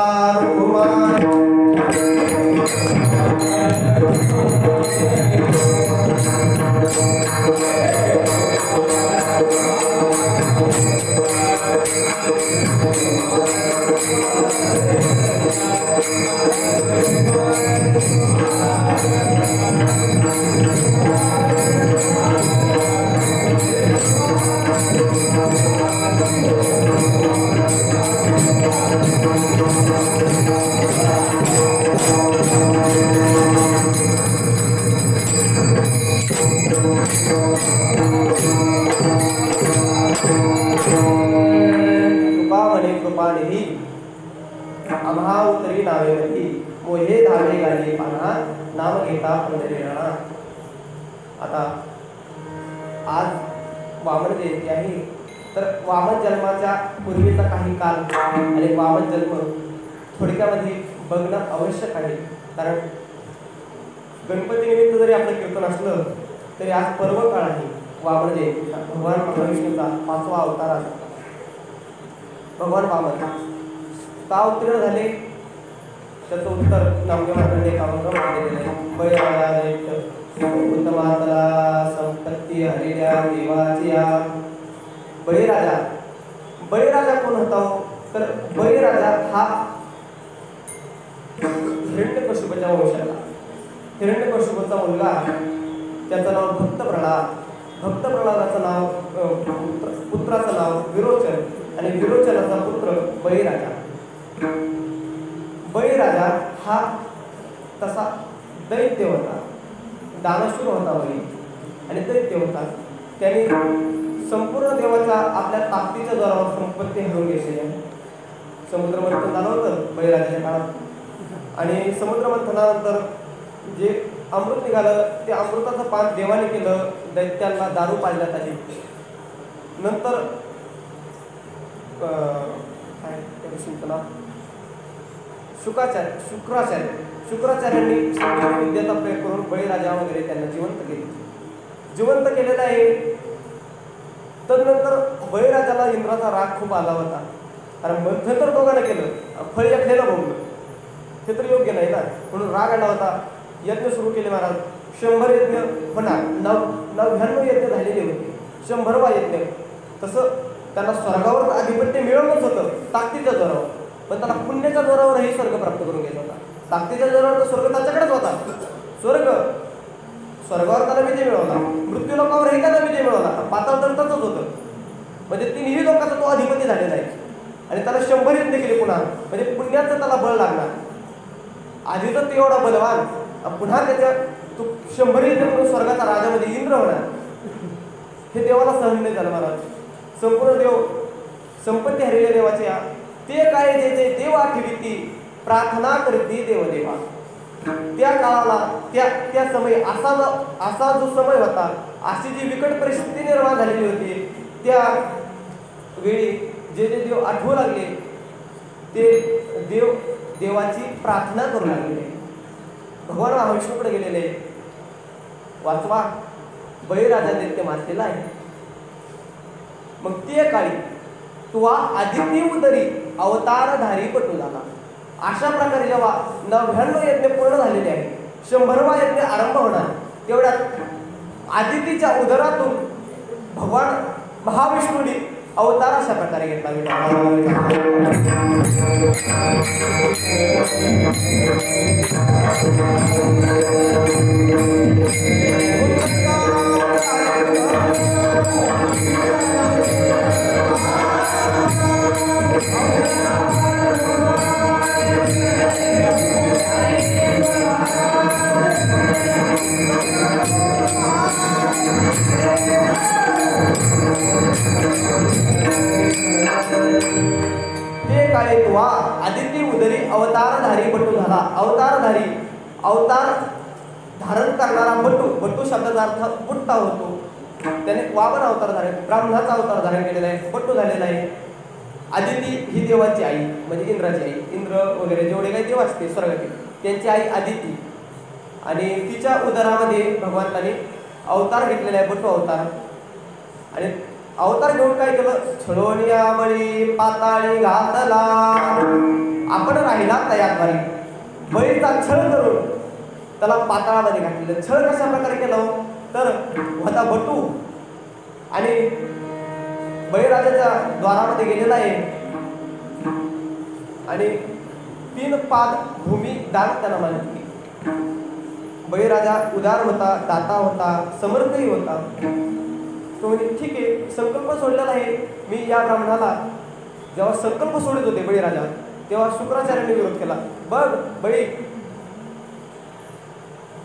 Speaker 1: आम्हा उतरी नावेमध्ये मोहे धावे गाली पाना नाम घेता पंढरी राणा. आता आज वामन जयंती आहे, तर वामन जन्माच्या पूर्वीचा काही काल आणि वामन जन्म थोडक्यामध्ये बघणं आवश्यक आहे. कारण गणपती निमित्त जरी आपलं कीर्तन असलं तरी आज पर्व काळ आहे वामन जयंतीचा. भगवान महाविष्णूचा 5वा अवतार आहे भगवान वामन. का उत्तीर्ण झाले त्याचं उत्तर नामदेव महाराजांनी एक अभंगामध्ये दिलेलं आहे. बळीराजा उत्तमातला संपत्ती हरिल्या देवाच्या. बळीराजा, बळीराजा कोण होता? तर बळीराजा हा हिरण्यकशिपूच्या वंशातला, हिरण्यकशिपूचा मुलगा. त्याचं नाव भक्त प्रल्हाद. भक्त प्रल्हादाचं नाव पुत्राचं नाव विरोचन आणि विरोचनाचा पुत्र बळीराजा. बळीराजा हा तसा दैत्य होता, दानशूर होता बळी आणि दैत्य होता. त्याने संपूर्ण देवाच्या आपल्या ताकदीच्या जोरावर संपत्ती हरवून घेतली आहे. समुद्रमंथन झालं होतं बळीराजाच्या काळात आणि समुद्रमंथनानंतर जे अमृत निघालं ते अमृताचं पान देवाने केलं, दैत्यांना दारू पाजण्यात आली. नंतर काय त्या ऋषींचं नाव शुक्राचार्य शुक्राचार्यांनी विद्याचा प्रयोग करून बळीराजा वगैरे त्यांना जिवंत केले. जिवंत केलेलं आहे. तदनंतर बळीराजाला इंद्राचा राग खूप आला होता. कारण मध्यंतर दोघांना केलं, फळ एकट्याला भोगलं, हे तर योग्य नाही ना. म्हणून राग आला होता. यज्ञ सुरू केले महाराज. 100 यज्ञ होणार, 99 यज्ञ झालेले होते. 100वा यज्ञ. तसं त्यांना स्वर्गावर अधिपत्य मिळवलंच होतं ताकदीच्या जोरावर, पण त्याला पुण्याच्या जोरावरही स्वर्ग प्राप्त करून घ्यायचा होता. ताकदीच्या जोरावर तर स्वर्ग त्याच्याकडेच होता. स्वर्गावर त्याला विजय मिळवला, मृत्यू लोकावरही त्याला विजय मिळवला, पाताळ तर तसंच होतं. म्हणजे तिन्ही लोकांचा तो अधिपती झालेला आहे. आणि त्याला 100 यज्ञ केले पुन्हा, म्हणजे पुण्याचं त्याला बळ लागणार. आधी तर ते एवढा बलवान, पुन्हा त्याच्या तो 100 यज्ञ करून स्वर्गाचा राजामध्ये इंद्र होणार. हे देवाला सहन नाही झालं महाराज. संपूर्ण देव संपत्ती हरलेल्या देवाचे ते काय जे जे देव आठविती प्रार्थना करती देवदेवा. त्या काळाला त्या समय असा जो समय होता, अशी जी बिकट परिस्थिती निर्माण झालेली होती, त्या वेळी जे जे देव आठवू लागले ते देवाची प्रार्थना करू लागलेले. भगवान महाविष्णूकडे गेलेले, वाचवा बळीराजा दैत्य मारलेला आहे. मग ते काळी तुवा आदिती उदरी अवतारधारी पटू झाला. अशा प्रकारे जेव्हा 99 यज्ञ पूर्ण झालेले आहे, 100वा यज्ञ आरंभ होणार, तेवढ्यात आदितीच्या उदरातून भगवान महाविष्णूने अवतार अशा प्रकारे घेतला. ते काळे तुवा आदिती उदरी अवतारधारी बटू झाला. अवतार धारण करणारा बटू शब्दाचा अर्थ बुट्टा होतो. त्याने वामन अवतार धारण, ब्राह्मणाचा अवतार धारण केलेला आहे, बट्टू झालेला आहे. आदिती ही देवाची आई, म्हणजे इंद्राची आई. इंद्र वगैरे जेवढे काही देव असते स्वर्गातील, त्यांची आई आदिती. आणि तिच्या उदरामध्ये भगवंताने अवतार घेतलेला आहे, बटू अवतार. आणि अवतार घेऊन काय केलं, छळोनिया बळी पाताळी घातला. आपण राहिला तयाद्वारी, बळीचा छळ करून त्याला पाताळामध्ये घातलेलं. छळ कशा प्रकारे केलं तर होता बटू आणि बळीराजाच्या द्वारामध्ये गेलेला आहे आणि 3 पाद भूमी दान त्याला मागितली. बळीराजा उदार होता, दाता होता, समर्थही होता. तो म्हणजे ठीक आहे, संकल्प सोडलेला आहे. मी या ब्राह्मणाला जेव्हा संकल्प सोडत होते बळीराजा, तेव्हा शुक्राचार्यांनी विरोध केला. बघ बळी,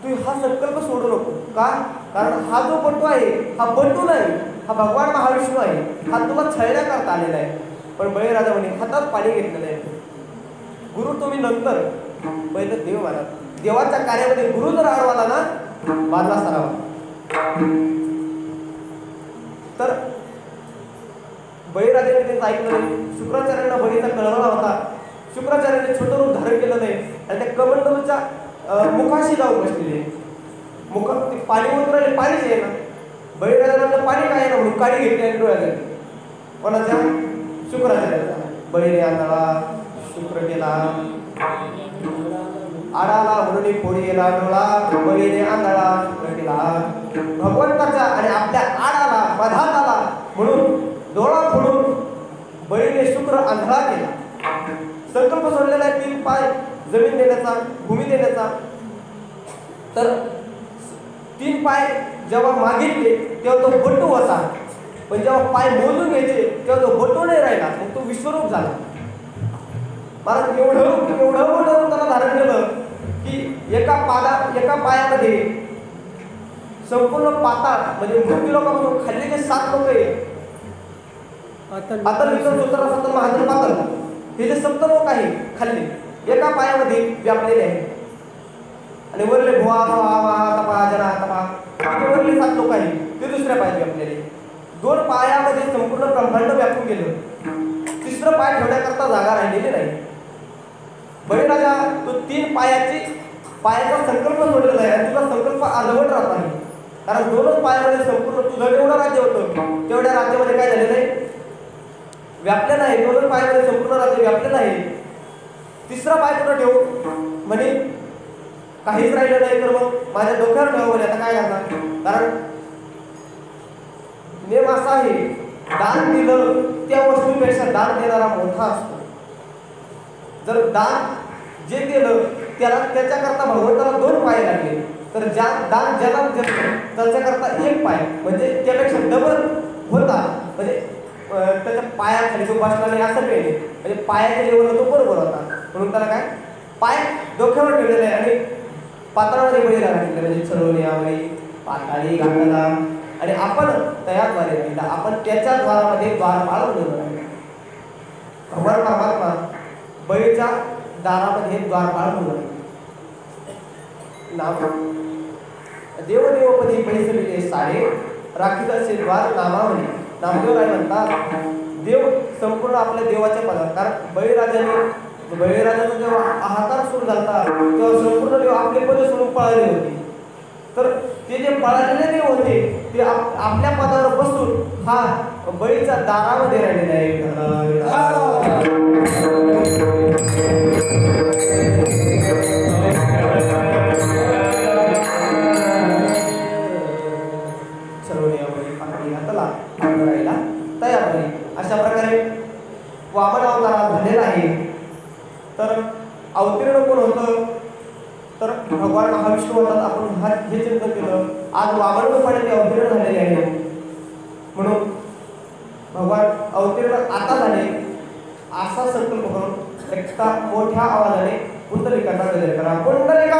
Speaker 1: तू हा संकल्प सोडू नको. का? कारण हा जो बटू आहे हा बटू नाही, हा भगवान महाविष्णू आहे. हा तुला छळण्याकरता आलेला आहे. पण बळीराजा म्हणे हातात पाणी घेतलेलं आहे. गुरु तुम्ही नंतर, पहिलं देव मारा. देवाच्या कार्यामध्ये गुरु जर आडवाला ना, मारला सरावा. तर बळीराजाने त्यांचं ऐकलं नाही. शुक्राचार्यांना बळीचा कळवला होता. शुक्राचार्याने छोटं रूप धारण केलं नाही आणि त्या कमंडलूच्या मुखाशी जाऊन बसलेले. ते पाणी उतरले, पाणीच आहे ना. बळीराजाला पाणी काय ना म्हणून काळी घेतली आणि डोळ्यात घेतली. कोणाच्या? शुक्राचार्याचा. बळीने आंधळा, शुक्र गेला आडाला म्हणून फोडी गेला डोळा. बळीने आंधळा, शुक्र गेला. भगवंताच्या आणि आपल्या आडाला मधात आला म्हणून डोळा फोडून बळीने शुक्र आंधळा केला. संकल्प सोडलेला आहे 3 पाय जमीन देण्याचा, भूमी देण्याचा. तर 3 पाय जेव्हा मागितले तेव्हा तो बटू होता, पण जेव्हा पाय मोजून घ्यायचे तेव्हा तो बटू नाही राहिला. मग तो विश्वरूप झाला. मला एवढं मोठं त्याला धारण केलं की एका पायामध्ये संपूर्ण पाताळ, म्हणजे मृत्यू लोकांपासून खाल्ले जे 7 लोक आहे, पातळ विकल सूत्र सतल महाजन पातळ, हे जे 7 लोक आहे खाल्ले एका पायामध्ये व्यापलेले आहे. आणि वरले भुवा तपा जना तपा वरले 7 लोक आहे ते दुसऱ्या पायात व्यापलेले. 2 पायामध्ये संपूर्ण ब्रह्मांड व्यापून गेलं. 3रं पाय ठेवण्याकरता जागा राहिलेली नाही. बळीराजा तो 3 पायाची पायाचा संकल्प सोडलेला आहे आणि तुझा संकल्प अर्धवट राहत आहे. कारण दोनच पायामध्ये संपूर्ण तुझं जेवढं राज्य होतं तेवढ्या राज्यामध्ये काय झालेलं आहे, व्यापलं नाही. दोनच पायामध्ये संपूर्ण राज्य व्यापलं नाही. तिसरा पाय कुठं ठेवू म्हणे काहीच राहिलं नाही तर मग माझ्या डोक्यावर ठेवा म्हणे. आता काय करणार, कारण नेम असा आहे, दान दिलं त्या वस्तूपेक्षा दान देणारा मोठा असतो. जर दान जे दिलं त्याला त्याच्याकरता भगवंताला 2 पाय लागले, तर दान ज्याला देतो त्याच्याकरता 1 पाय म्हणजे त्यापेक्षा डबल होता. म्हणजे त्याच्या पायाखाली तो बसला नाही असं काही नाही. म्हणजे पायाच्या लेवलला तो बरोबर होता. म्हणून त्याला काय पाय डोक्यावर ठेवलेले आहे आणि पाताळामध्ये बळीला घातलेलं, म्हणजे चढवणे आवडी पाताळी घातला आणि आपण तयाद्वारे राहिला. आपण त्याच्या द्वारामध्ये द्वारपाळ बनवलं आहे. भगवान परमात्मा बळीच्या दारामध्ये द्वारपाळ बनवलं. नाम देवदेवपदी पैसविले सारे राखीत असे द्वार नामावली. नामदेव राय म्हणतात देव संपूर्ण आपल्या देवाच्या पदार्थ. कारण बळीराजाचा जेव्हा हातात सुरू झाला तेव्हा संपूर्ण देव आपले पद सोडून पळाले होते. तर ते जे पळालेले देव होते ते आपल्या पदावर बसून हा बळीच्या दारामध्ये राहिलेला आहे. तयार झाली. अशा प्रकारे वामन अवतार झालेला आहे. तर अवतीर्ण कोण होतं, तर भगवान महाविष्णू होतात. आपण हे चिंतन केलं. आज वामन रूपाने ते अवतीर्ण झालेले आहे. म्हणून भगवान अवतीर्ण आता झाले असा संकल्प करून एका मोठ्या आवाजाने पुंडलिकाचा गजर करा. पुंडलिका